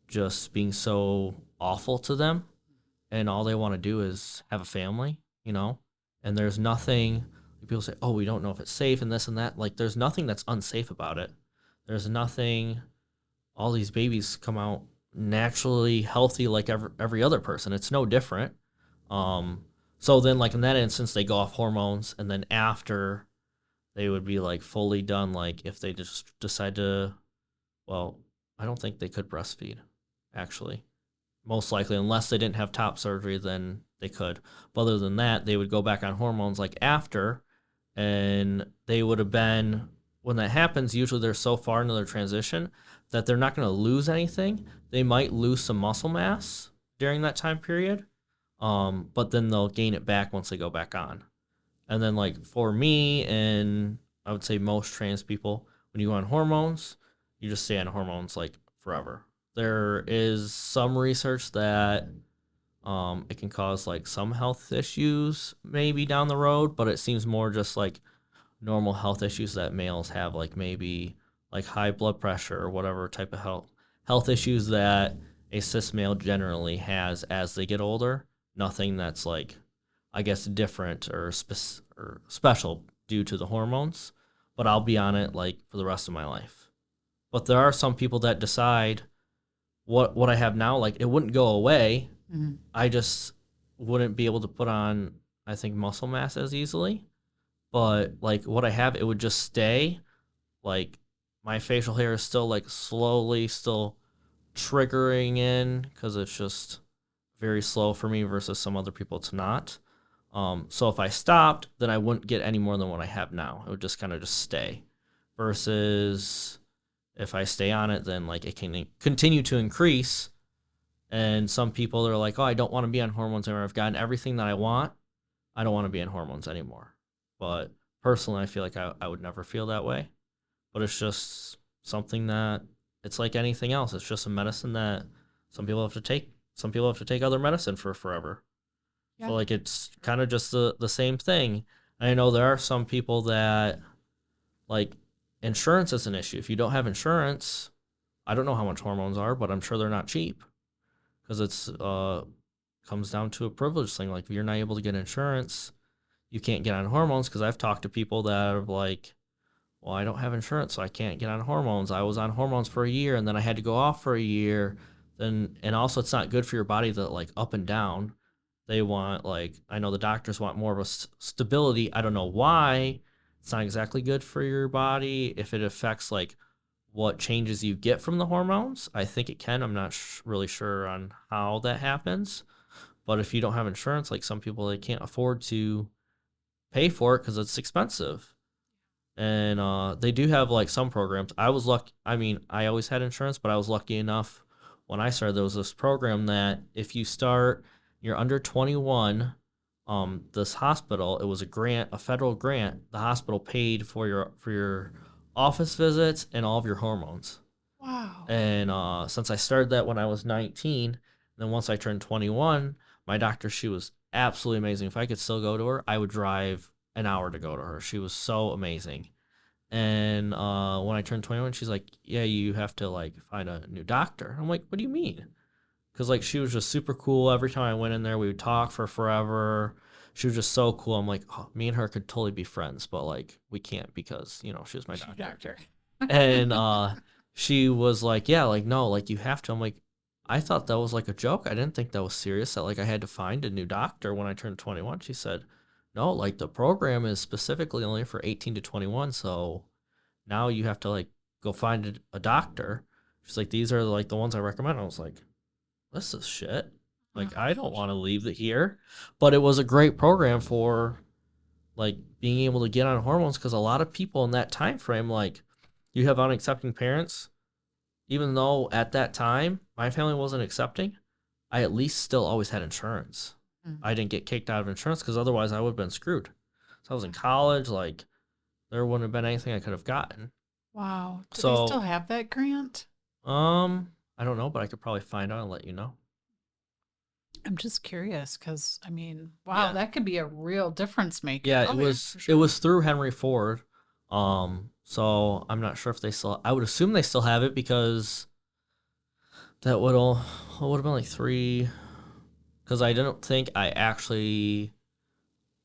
just being so awful to them and all they want to do is have a family, you know? And there's nothing, people say, oh, we don't know if it's safe and this and that. Like, there's nothing that's unsafe about it. There's nothing, all these babies come out naturally healthy like every other person. It's no different. So then, like, in that instance, they go off hormones, and then after they would be like fully done, like, if they just decide to, well, I don't think they could breastfeed, actually. Most likely, unless they didn't have top surgery, then they could. But other than that, they would go back on hormones like after, and they would have been, when that happens, usually they're so far into their transition that they're not going to lose anything. They might lose some muscle mass during that time period, but then they'll gain it back once they go back on. And then, like, for me, and I would say most trans people, when you go on hormones, you just stay on hormones like forever. There is some research that it can cause like some health issues maybe down the road, but it seems more just like normal health issues that males have, like maybe like high blood pressure or whatever type of health issues that a cis male generally has as they get older. Nothing that's like, I guess, different or special due to the hormones, but I'll be on it like for the rest of my life. But there are some people that decide what I have now, like it wouldn't go away. Mm-hmm. I just wouldn't be able to put on, I think, muscle mass as easily. But like what I have, it would just stay. Like my facial hair is still like slowly still triggering in because it's just very slow for me versus some other people it's not. So if I stopped, then I wouldn't get any more than what I have now. It would just kind of just stay. Versus if I stay on it, then like it can continue to increase. And some people are like, oh, I don't want to be on hormones anymore. I've gotten everything that I want. I don't want to be on hormones anymore. But personally, I feel like I would never feel that way. But it's just something that it's like anything else. It's just a medicine that some people have to take. Some people have to take other medicine for forever. Yeah. So like it's kind of just the same thing. And I know there are some people that like insurance is an issue. If you don't have insurance, I don't know how much hormones are, but I'm sure they're not cheap because it's comes down to a privilege thing. Like if you're not able to get insurance, you can't get on hormones. Because I've talked to people that are like, well, I don't have insurance, so I can't get on hormones. I was on hormones for a year, and then I had to go off for a year. Then, and also, it's not good for your body to like up and down. They want like, I know the doctors want more of a stability. I don't know why. It's not exactly good for your body if it affects like what changes you get from the hormones. I think it can. I'm not really sure on how that happens. But if you don't have insurance, like some people, they can't afford to pay for it because it's expensive. And they do have like some programs. I was lucky. I mean, I always had insurance, but I was lucky enough when I started. There was this program that if you start, you're under 21. This hospital, it was a grant, a federal grant. The hospital paid for your office visits and all of your hormones. Wow. And since I started that when I was 19, then once I turned 21, my doctor, she was absolutely amazing. If I could still go to her, I would drive an hour to go to her. She was so amazing. And when I turned 21, she's like, "Yeah, you have to like find a new doctor." I'm like, "What do you mean?" Because like she was just super cool. Every time I went in there, we would talk for forever. She was just so cool. I'm like, oh, me and her could totally be friends, but like we can't because she was my doctor. And she was like, "Yeah, like no, like you have to." I'm like, I thought that was like a joke. I didn't think that was serious. That like I had to find a new doctor when I turned 21. She said, "No, like the program is specifically only for 18 to 21, so now you have to like go find a doctor." She's like, "These are like the ones I recommend." I was like, "This is shit. Like I don't want to leave it here." But it was a great program for like being able to get on hormones because a lot of people in that time frame, like you have unaccepting parents. Even though at that time my family wasn't accepting, I at least still always had insurance. I didn't get kicked out of insurance because otherwise I would have been screwed. So I was in college, like there wouldn't have been anything I could have gotten. Wow. Do they So still have that grant? I don't know, but I could probably find out and let you know. I'm just curious because, I mean, wow, Yeah. that could be a real difference maker. Yeah, Oh, it yeah, was for it sure. was through Henry Ford. So I'm not sure if they still. I would assume they still have it because that would have been like 3. Because I didn't think I actually.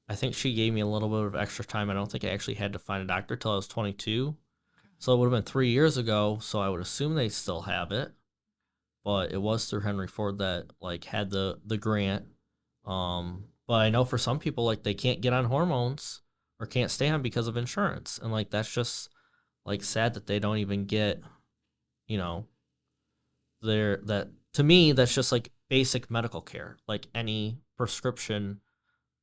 I think she gave me a little bit of extra time. I don't think I actually had to find a doctor till I was 22. So it would have been 3 years ago. So I would assume they still have it. But it was through Henry Ford that like had the grant. But I know for some people like they can't get on hormones or can't stay on because of insurance, and like that's just like sad that they don't even get, you know, their that to me that's just like basic medical care, like any prescription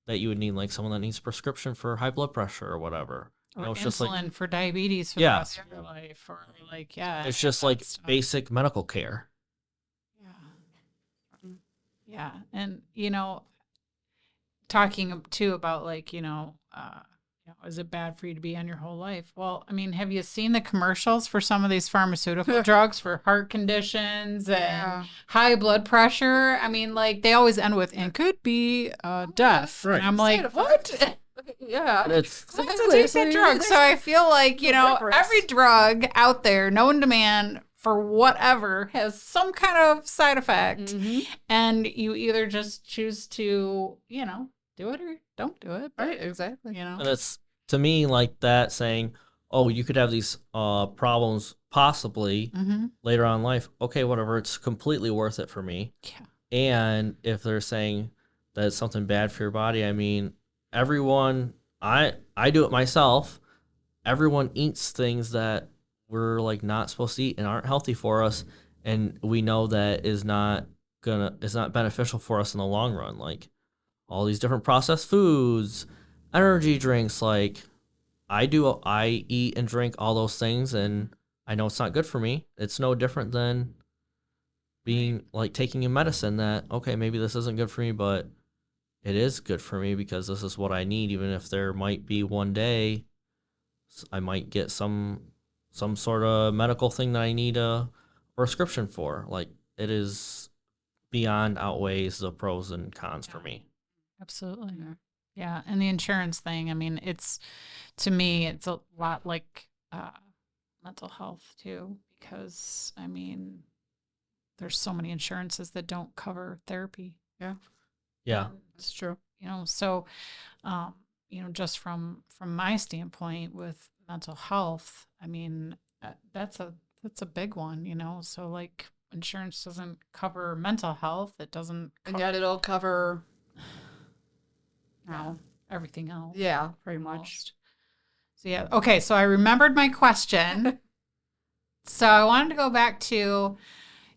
that you would need, like someone that needs a prescription for high blood pressure or whatever. Or It's just like insulin for diabetes for the yeah, rest of your life. Or like, yeah. it's any of just that like stuff. basic medical care. Yeah. Yeah. And, talking too about like, is it bad for you to be on your whole life? Well, I mean, have you seen the commercials for some of these pharmaceutical drugs for heart conditions and Yeah. high blood pressure? I mean, like they always end with "and could be death," Right. and I'm Side like, effects. what? Yeah. And it's It's a decent drug. So I feel like, Difference. every drug out there known to man for whatever has some kind of side effect. Mhm. And you either just choose to, do it or don't do it. But, Right, exactly. And it's to me like that saying, "Oh, you could have these problems possibly Mhm. later on in life." Okay, whatever. It's completely worth it for me. Yeah. And if they're saying that it's something bad for your body, I mean, everyone. I do it myself. Everyone eats things that we're like not supposed to eat and aren't healthy for us, and we know that is not beneficial for us in the long run. Like all these different processed foods, energy drinks, like I eat and drink all those things and I know it's not good for me. It's no different than being like taking a medicine that okay, maybe this isn't good for me, but it is good for me because this is what I need, even if there might be one day I might get some sort of medical thing that I need a prescription for. Like it is beyond outweighs the pros and cons for me. Absolutely. Yeah. And the insurance thing, I mean, to me, it's a lot like mental health too, because I mean, there's so many insurances that don't cover therapy. Yeah. Yeah. It's true. So, just from my standpoint with mental health, I mean, that's a big one, so like insurance doesn't cover mental health. It doesn't And cover yet it'll cover now. everything else. Yeah, pretty much. almost. So yeah. Okay. So I remembered my question. So I wanted to go back to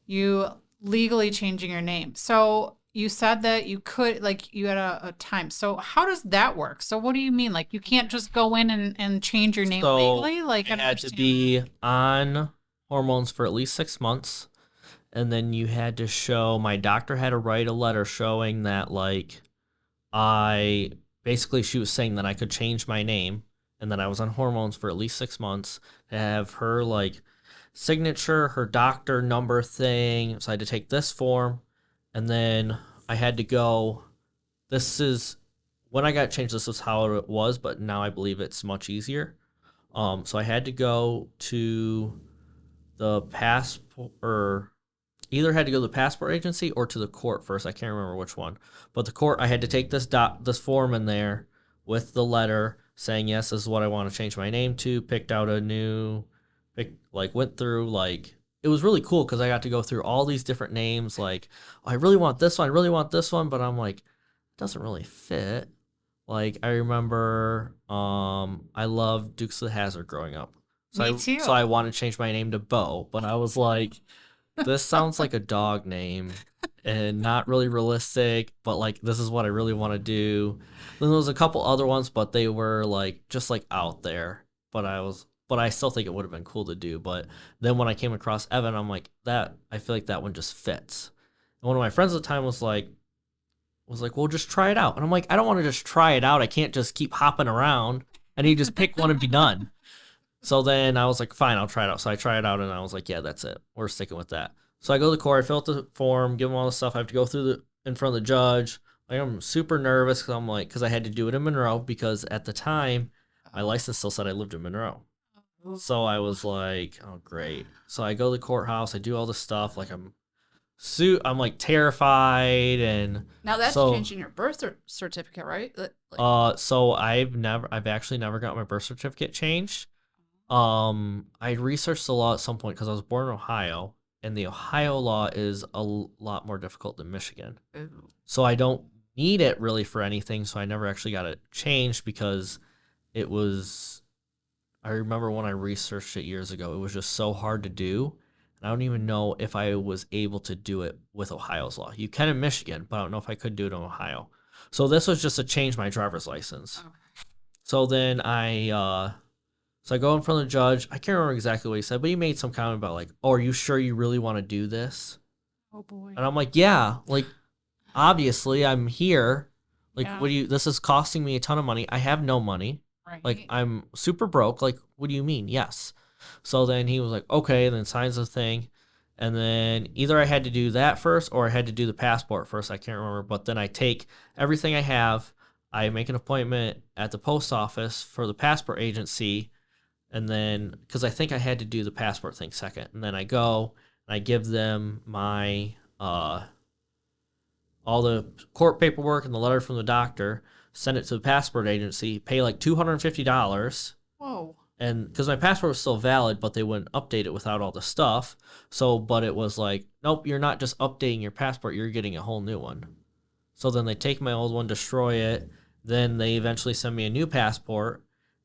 you legally changing your name. So you said that you could, like, you had a time. So how does that work? So what do you mean? Like, you can't just go in and change your name So legally? Like, I I don't had to understand. be on hormones for at least 6 months. And then you had to show, my doctor had to write a letter showing that, like, she was saying that I could change my name and that I was on hormones for at least 6 months to have her, like, signature, her doctor number thing. So I had to take this form, and then I had to go. This is when I got changed. This is how it was, but now I believe it's much easier. So I had to go to the passport, or either had to go to the passport agency or to the court first. I can't remember which one. But the court, I had to take this form in there with the letter saying, yes, this is what I want to change my name to. Picked out a new, went through, like, it was really cool because I got to go through all these different names. Like, oh, I really want this one. I really want this one. But I'm like, it doesn't really fit. Like, I remember I loved Dukes of Hazzard growing up. Me too. So I wanted to change my name to Bo, but I was like, this sounds like a dog name and not really realistic, but like this is what I really want to do. Then there was a couple other ones, but they were like just like out there. But I still think it would have been cool to do. But then when I came across Evan, I'm like, that I feel like that one just fits. And one of my friends at the time was like, well, just try it out. And I'm like, I don't want to just try it out. I can't just keep hopping around. I need to just pick one and be done. So then I was like, fine, I'll try it out. So I tried it out, and I was like, yeah, that's it. We're sticking with that. So I go to the court, I fill out the form, give them all the stuff. I have to go through in front of the judge. Like, I'm super nervous because I'm like, because I had to do it in Monroe because at the time, my license still said I lived in Monroe. So I was like, oh, great. So I go to the courthouse, I do all this stuff. Like, I'm like terrified, and Now that's so changing your birth certificate, right? Like, so I've actually never got my birth certificate changed. I researched the law at some point because I was born in Ohio, and the Ohio law is a lot more difficult than Michigan. ooh. So I don't need it really for anything. So I never actually got it changed because it was. I remember when I researched it years ago, it was just so hard to do. And I don't even know if I was able to do it with Ohio's law. You can in Michigan, but I don't know if I could do it in Ohio. So this was just to change my driver's license. Okay. So then so I go in front of the judge. I can't remember exactly what he said, but he made some comment about like, "Oh, are you sure you really want to do this?" Oh boy. And I'm like, "Yeah, like obviously I'm here. Like, Yeah. what do you? This is costing me a ton of money. I have no money. Right. Like, I'm super broke. Like, what do you mean? Yes." So then he was like, "Okay," and then signs the thing. And then either I had to do that first or I had to do the passport first. I can't remember. But then I take everything I have. I make an appointment at the post office for the passport agency. And then, because I think I had to do the passport thing second, and then I go and I give them my all the court paperwork and the letter from the doctor, send it to the passport agency, pay like $250, Whoa. and because my passport was still valid, but they wouldn't update it without all the stuff. So, but it was like, nope, you're not just updating your passport, you're getting a whole new one. So then they take my old one, destroy it. Then they eventually send me a new passport.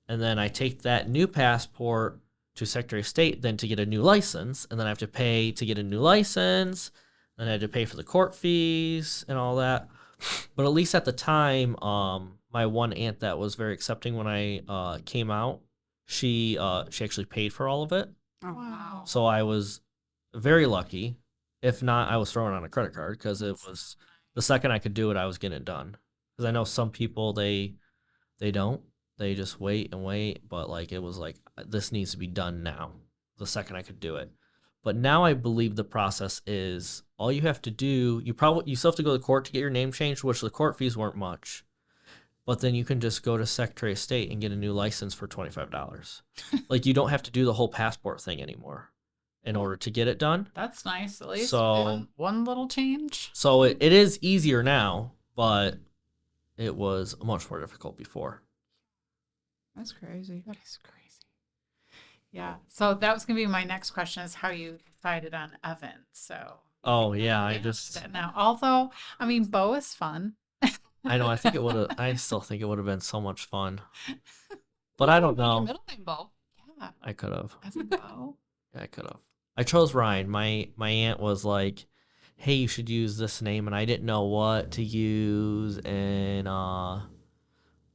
And then I take that new passport to Secretary of State then to get a new license. And then I have to pay to get a new license. Then I had to pay for the court fees and all that. But at least at the time, my one aunt that was very accepting when I came out, she actually paid for all of it. Oh, Wow. So I was very lucky. If not, I was throwing on a credit card because it was the second I could do it, I was getting it done. Because I know some people they don't. They just wait and wait. But like it was like this needs to be done now. The second I could do it. But now I believe the process is all you have to do. You still have to go to court to get your name changed, which the court fees weren't much. But then you can just go to Secretary of State and get a new license for $25. Like you don't have to do the whole passport thing anymore in order to get it done. That's nice. At least So- one little change. So it is easier now, but it was much more difficult before. that's crazy. That is crazy. Yeah. So that was gonna be my next question: is how you decided on Evan. So Oh yeah, now, although I mean, Bo is fun. I know. I still think it would have been so much fun, but I don't Your know. middle name, Bo. Yeah. I could have. Evan Bo. Yeah, I could have. I chose Ryan. My aunt was like, "Hey, you should use this name," and I didn't know what to use. And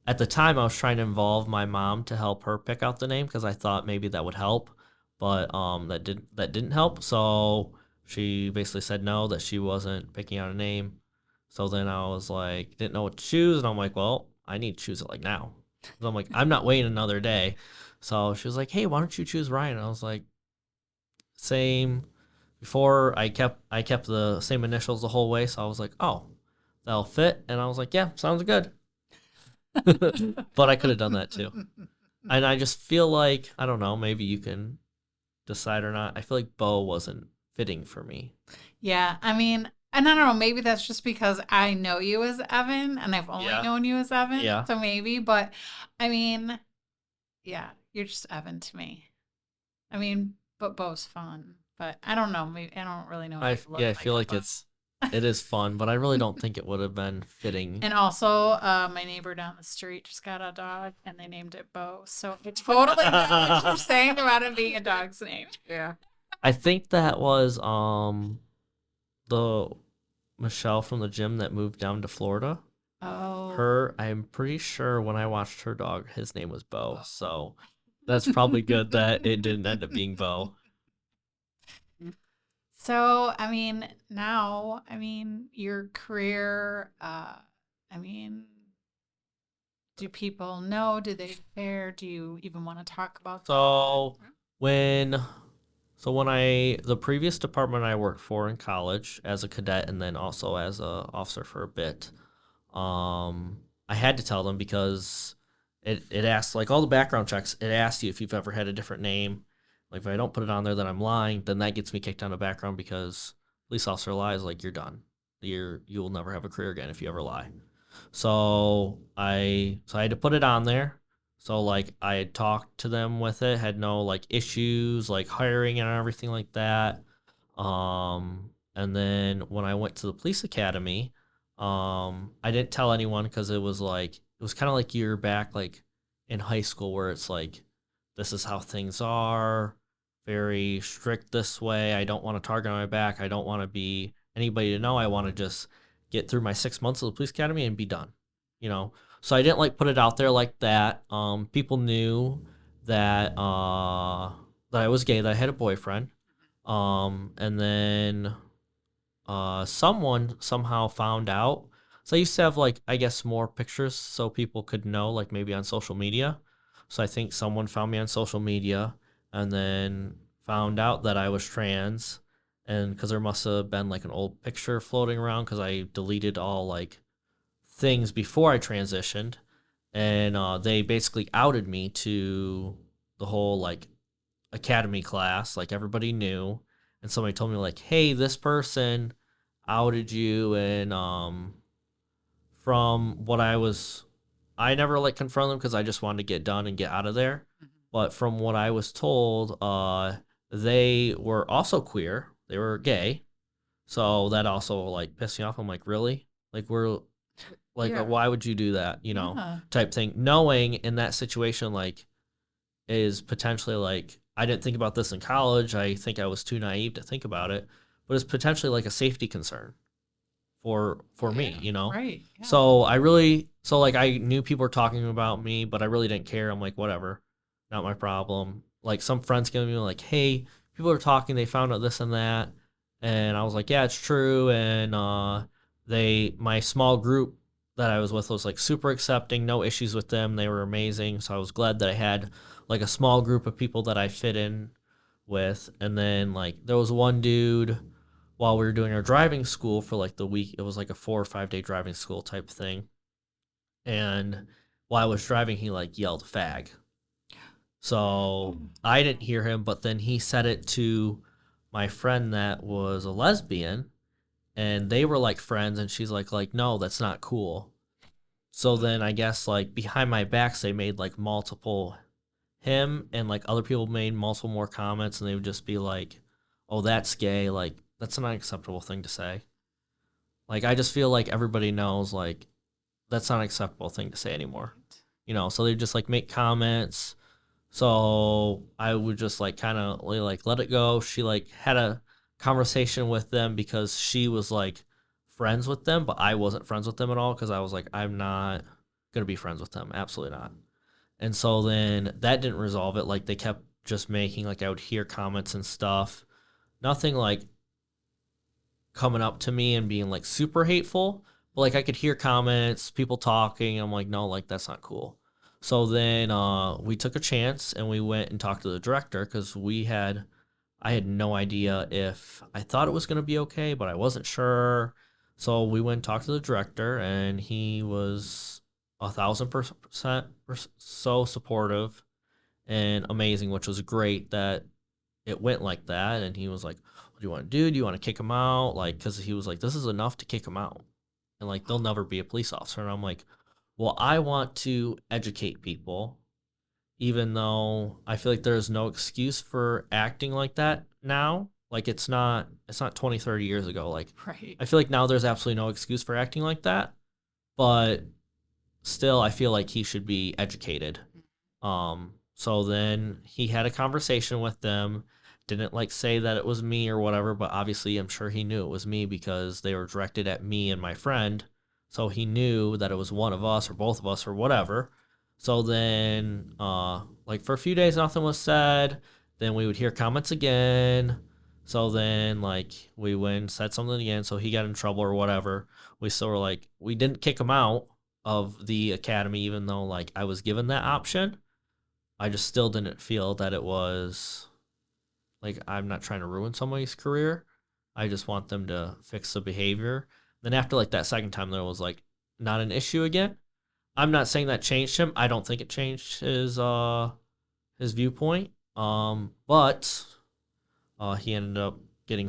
at the time, I was trying to involve my mom to help her pick out the name because I thought maybe that would help, but that didn't help. So she basically said no, that she wasn't picking out a name. So then I was like, didn't know what to choose, and I'm like, well, I need to choose it like now. So I'm like, I'm not waiting another day. So she was like, hey, why don't you choose Ryan? And I was like, same. Before I kept the same initials the whole way, so I was like, oh, that'll fit. And I was like, yeah, sounds good. But I could have done that too. And I just feel like, I don't know, maybe you can decide or not. I feel like Bo wasn't fitting for me. Yeah, I mean, and I don't know, maybe that's just because I know you as Evan and I've only Yeah. known you as Evan. Yeah. So maybe, but I mean, yeah, you're just Evan to me. I mean, but Bo's fun. But I don't know. Maybe I don't really know what you look I like feel like Bo. it is fun, but I really don't think it would have been fitting. And also, my neighbor down the street just got a dog, and they named it Bo. So I totally get what you're saying about it being a dog's name. Yeah. I think that was the Michelle from the gym that moved down to Florida. Oh, Her, I'm pretty sure when I watched her dog, his name was Bo. So that's probably good that it didn't end up being Bo. So, I mean, now, I mean, your career, I mean, do people know? Do they care? Do you even want to talk about So when the previous department I worked for in college as a cadet and then also as a officer for a bit, I had to tell them because it asks like all the background checks. It asks you if you've ever had a different name. Like if I don't put it on there, then I'm lying. Then that gets me kicked out of background because police officer lies. Like you're done. You will never have a career again if you ever lie. So I had to put it on there. So like I had talked to them with it, had no like issues like hiring and everything like that. And then when I went to the police academy, I didn't tell anyone because it was kind of like you're back like in high school where it's like this is how things are, very strict this way. I don't want to target on my back. I don't want to be anybody to know. I want to just get through my 6 months of the police academy and be done. You know, so I didn't like put it out there like that. People knew that that I was gay, that I had a boyfriend. And then someone somehow found out. So I used to have like I guess more pictures so people could know, like maybe on social media. So I think someone found me on social media and then found out that I was trans, and because there must have been like an old picture floating around because I deleted all like things before I transitioned, and they basically outed me to the whole like academy class, like everybody knew, and somebody told me like, "Hey, this person outed you," and from what I never like confronted them because I just wanted to get done and get out of there. But from what I was told, they were also queer. They were gay, so that also like pissed me off. I'm like, really? Like we're like, Yeah. why would you do that? Yeah. Type thing. Knowing in that situation, like, is potentially like, I didn't think about this in college. I think I was too naive to think about it, but it's potentially like a safety concern for me, Right. Yeah. So like I knew people were talking about me, but I really didn't care. I'm like, whatever, not my problem. Like some friends gave me like, hey, people are talking, they found out this and that, and I was like, yeah, it's true. And my small group that I was with was like super accepting, no issues with them. They were amazing. So I was glad that I had like a small group of people that I fit in with. And then like there was one dude while we were doing our driving school for like the week. It was like a 4 or 5 day driving school type thing. And while I was driving, he like yelled fag. So I didn't hear him, but then he said it to my friend that was a lesbian, and they were like friends, and she's like no, that's not cool. So then I guess like behind my backs they made like multiple, him and like other people made multiple more comments, and they would just be like, oh, that's gay. Like that's an unacceptable thing to say. Like I just feel like everybody knows like that's not an acceptable thing to say anymore. So they just like make comments. So I would just like kind of like let it go. She like had a conversation with them because she was like friends with them, but I wasn't friends with them at all because I was like, I'm not gonna be friends with them. Absolutely not. And so then that didn't resolve it. Like they kept just making like I would hear comments and stuff. Nothing like coming up to me and being like super hateful, but like I could hear comments, people talking. I'm like, no, like that's not cool. So then we took a chance and we went and talked to the director because I had no idea if I thought it was going to be okay, but I wasn't sure. So we went and talked to the director, and he was 1,000% so supportive and amazing, which was great that it went like that. And he was like, "What do you want to do? Do you want to kick him out?" Like, because he was like, "This is enough to kick him out, and like they'll never be a police officer." And I'm like, "Well, I want to educate people even though I feel like there's no excuse for acting like that now. Like it's not 20, 30 years ago. Like Right. I feel like now there's absolutely no excuse for acting like that, but still I feel like he should be educated. So then he had a conversation with them, didn't like say that it was me or whatever, but obviously I'm sure he knew it was me because they were directed at me and my friend. So he knew that it was one of us or both of us or whatever. So then like for a few days nothing was said. Then we would hear comments again. So then like we went and said something again, so he got in trouble or whatever. We still were like we didn't kick him out of the academy even though like I was given that option. I just still didn't feel that it was like I'm not trying to ruin somebody's career. I just want them to fix the behavior. Then after like that second time, there was like not an issue again. I'm not saying that changed him. I don't think it changed his viewpoint. But he ended up getting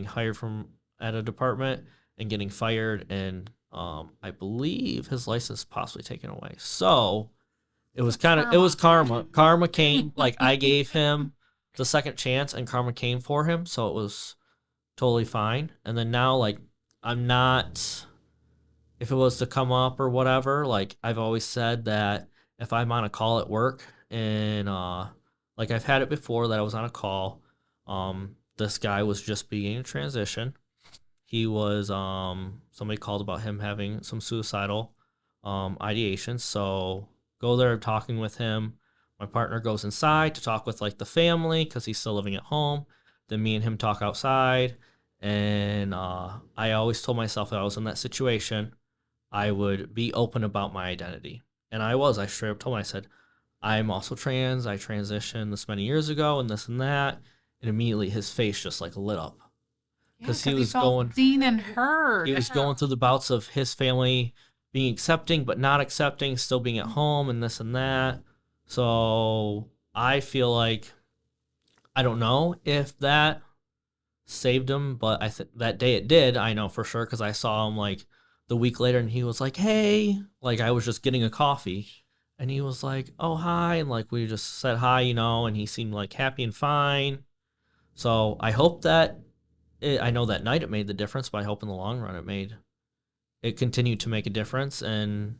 hired from at a department and getting fired, and I believe his license possibly taken away. So it was karma. Karma came like I gave him the second chance and karma came for him, so it was totally fine. And then now like I'm not if it was to come up or whatever, like I've always said that if I'm on a call at work and like I've had it before that I was on a call, this guy was just beginning to transition. He was somebody called about him having some suicidal ideation. So go there talking with him. My partner goes inside to talk with like the family because he's still living at home. Then me and him talk outside. And I always told myself if I was in that situation, I would be open about my identity. And I was. I straight up told him, I said, I'm also trans. I transitioned this many years ago and this and that. And immediately his face just like lit up Yeah, because because he felt seen and heard. he was going through the bouts of his family being accepting but not accepting, still being at home and this and that. So I feel like I don't know if that saved him, but I think that day it did. I know for sure because I saw him like the week later, and he was like, "Hey," like I was just getting a coffee, and he was like, "Oh hi," and like we just said hi, and he seemed like happy and fine. So I hope that I know that night it made the difference, but I hope in the long run it continued to make a difference. And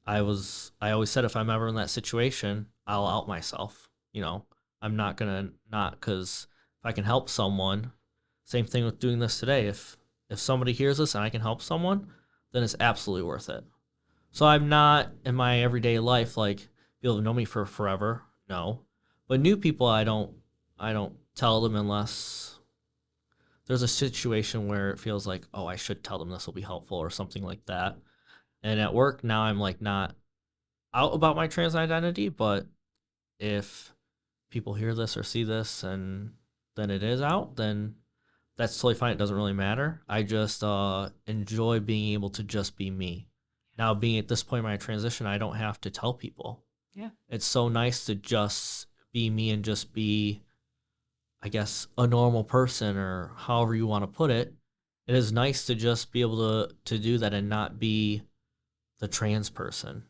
I always said if I'm ever in that situation, I'll out myself. I'm not gonna not because if I can help someone, same thing with doing this today. If somebody hears this and I can help someone, then it's absolutely worth it. So I'm not in my everyday life like people who know me for forever. No, but new people I don't tell them unless there's a situation where it feels like, oh, I should tell them this will be helpful or something like that. And at work now, I'm like not out about my trans identity, but if people hear this or see this and then it is out, then that's totally fine. It doesn't really matter. I just enjoy being able to just be me. Now, being at this point in my transition, I don't have to tell people. Yeah. It's so nice to just be me and just be, I guess, a normal person or however you want to put it. It is nice to just be able to do that and not be the trans person,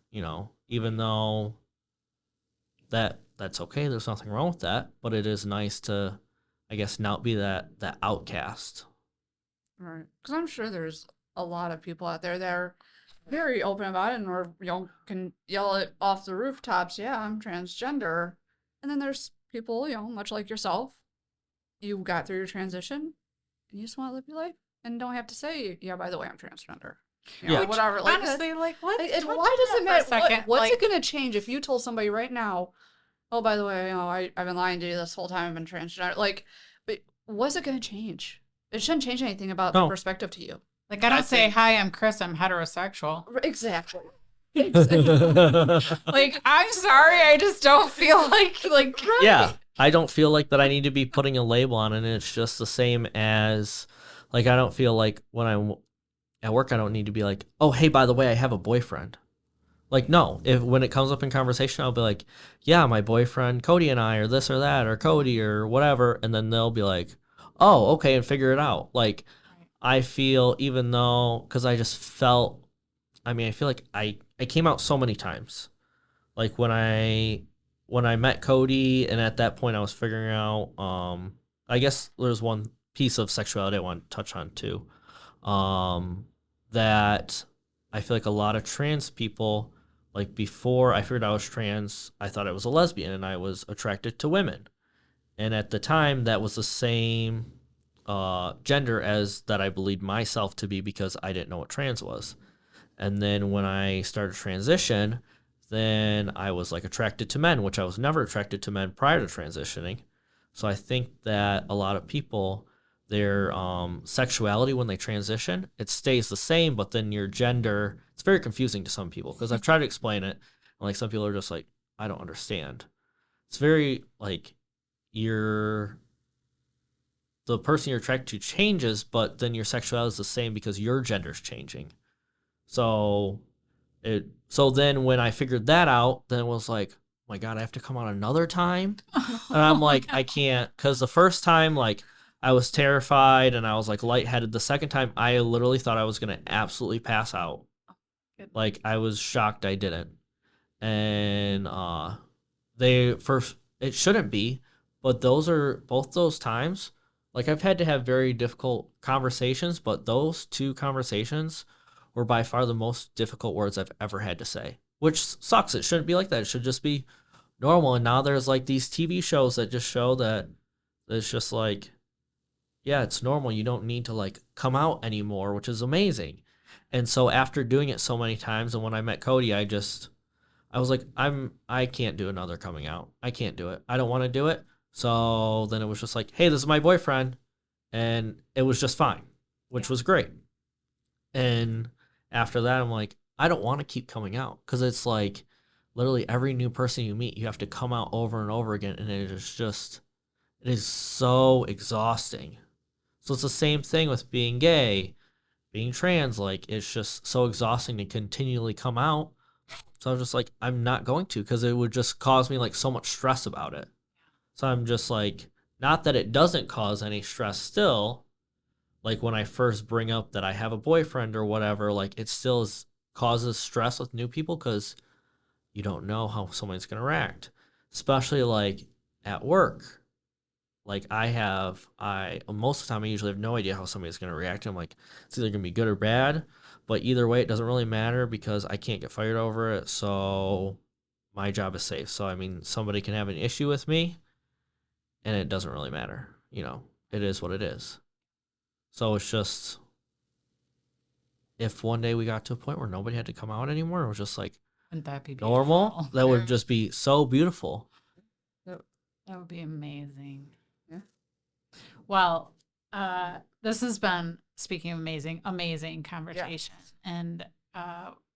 even though that's okay. There's nothing wrong with that, but it is nice to, I guess, not be that outcast. Right. Because I'm sure there's a lot of people out there that are very open about it, and or can yell it off the rooftops. Yeah, I'm transgender. And then there's people, much like yourself. You got through your transition, and you just want to live your life, and don't have to say, yeah, by the way, I'm transgender. Yeah. Whatever. Like Honestly, like what? and touch why on does that it for a matter? second, What's like, it gonna change if you told somebody right now? Oh, by the way, I've been lying to you this whole time. I've been transgender. Like, but what's it gonna change? It shouldn't change anything about their No. perspective to you. Like I don't say, "Hi, I'm Chris. I'm heterosexual." Exactly. Like I'm sorry, I just don't feel like Yeah, I don't feel like that I need to be putting a label on it. And it's just the same as, like, I don't feel like when I'm at work, I don't need to be like, oh, hey, by the way, I have a boyfriend. Like, no, if when it comes up in conversation, I'll be like, yeah, my boyfriend Cody and I, or this or that, or Cody or whatever. And then they'll be like, oh, okay, and figure it out. Like, I feel, even though, because I just felt, I mean, I feel like I came out so many times. Like when I met Cody, and at that point I was figuring out, I guess there's one piece of sexuality I want to touch on too. That I feel like a lot of trans people, like before I figured I was trans, I thought I was a lesbian and I was attracted to women. And at the time, that was the same gender as that I believed myself to be because I didn't know what trans was. And then when I started transition, then I was like attracted to men, which I was never attracted to men prior to transitioning. So I think that a lot of people, their sexuality when they transition, it stays the same, but then your gender, it's very confusing to some people because I've tried to explain it. And like some people are just like, I don't understand. It's very like you're the person you're attracted to changes, but then your sexuality is the same because your gender's changing. So so then when I figured that out, then it was like, oh my God, I have to come out another time. And I'm like, I can't, because the first time, like, I was terrified and I was like lightheaded. The second time, I literally thought I was gonna absolutely pass out. Like, I was shocked I didn't. And they first, it shouldn't be, but those are both those times. Like, I've had to have very difficult conversations, but those two conversations were by far the most difficult words I've ever had to say, which sucks. It shouldn't be like that. It should just be normal. And now there's like these TV shows that just show that it's just like, yeah, it's normal. You don't need to like come out anymore, which is amazing. And so after doing it so many times, and when I met Cody, I was like, I can't do another coming out. I can't do it. I don't want to do it. So then it was just like, hey, this is my boyfriend. And it was just fine, which was great. And after that, I'm like, I don't want to keep coming out because it's like literally every new person you meet, you have to come out over and over again. And it is just, it is so exhausting. So it's the same thing with being gay, being trans. Like, it's just so exhausting to continually come out. So I was just like, I'm not going to because it would just cause me like so much stress about it. So I'm just like, not that it doesn't cause any stress still. Like when I first bring up that I have a boyfriend or whatever, like it still causes stress with new people because you don't know how someone's going to react, especially like at work. Like I most of the time I usually have no idea how somebody's going to react. I'm like, it's either going to be good or bad, but either way, it doesn't really matter because I can't get fired over it. So my job is safe. So, I mean, somebody can have an issue with me and it doesn't really matter. It is what it is. So it's just, if one day we got to a point where nobody had to come out anymore, it was just like wouldn't that be normal, beautiful? that would just be so beautiful. That would be amazing. Yeah. Well, this has been, speaking of amazing conversation. And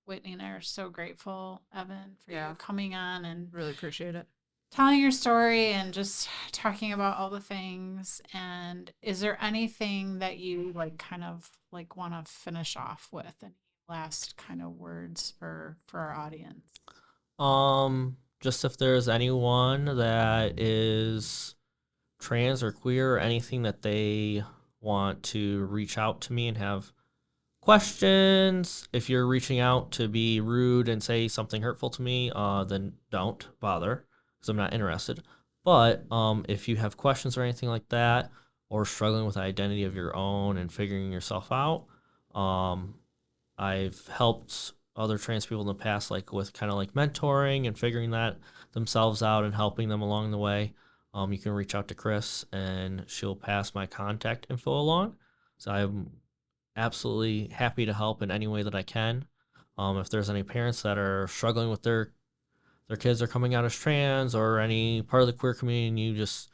Whitney and I are so grateful, Evan, for you coming on and really appreciate it. Telling your story and just talking about all the things. And is there anything that you like kind of like want to finish off with? Any last kind of words for our audience? Just if there's anyone that is trans or queer or anything that they want to reach out to me and have questions, if you're reaching out to be rude and say something hurtful to me, then don't bother because I'm not interested. But if you have questions or anything like that, or struggling with the identity of your own and figuring yourself out, I've helped other trans people in the past, like with kind of like mentoring and figuring that themselves out and helping them along the way. You can reach out to Chris and she'll pass my contact info along. So I'm absolutely happy to help in any way that I can. If there's any parents that are struggling with their kids are coming out as trans or any part of the queer community and you just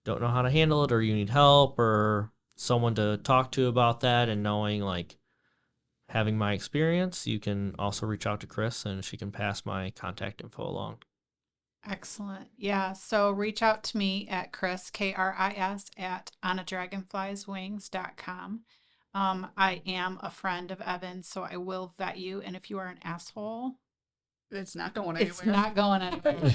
don't know how to handle it or you need help or someone to talk to about that and knowing like having my experience, you can also reach out to Chris and she can pass my contact info along. Excellent. Yeah. So reach out to me at Chris, Kris, at onadragonflieswings.com. I am a friend of Evan's, so I will vet you. And if you are an asshole, It's not going anywhere. it's not going anywhere.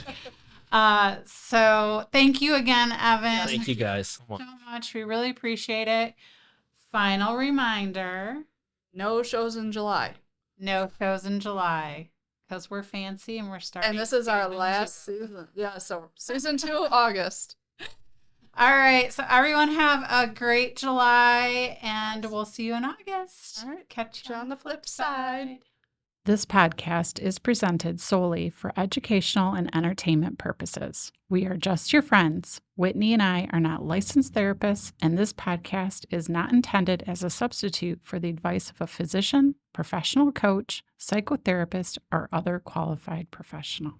So thank you again, Evan. Thank you guys so much. We really appreciate it. Final reminder. No shows in July. No shows in July because we're fancy and we're starting. And this is our last season. Yeah, so season 2, August. All right. So everyone have a great July and we'll see you in August. All right. Catch you On the flip side. This podcast is presented solely for educational and entertainment purposes. We are just your friends. Whitney and I are not licensed therapists, and this podcast is not intended as a substitute for the advice of a physician, professional coach, psychotherapist, or other qualified professional.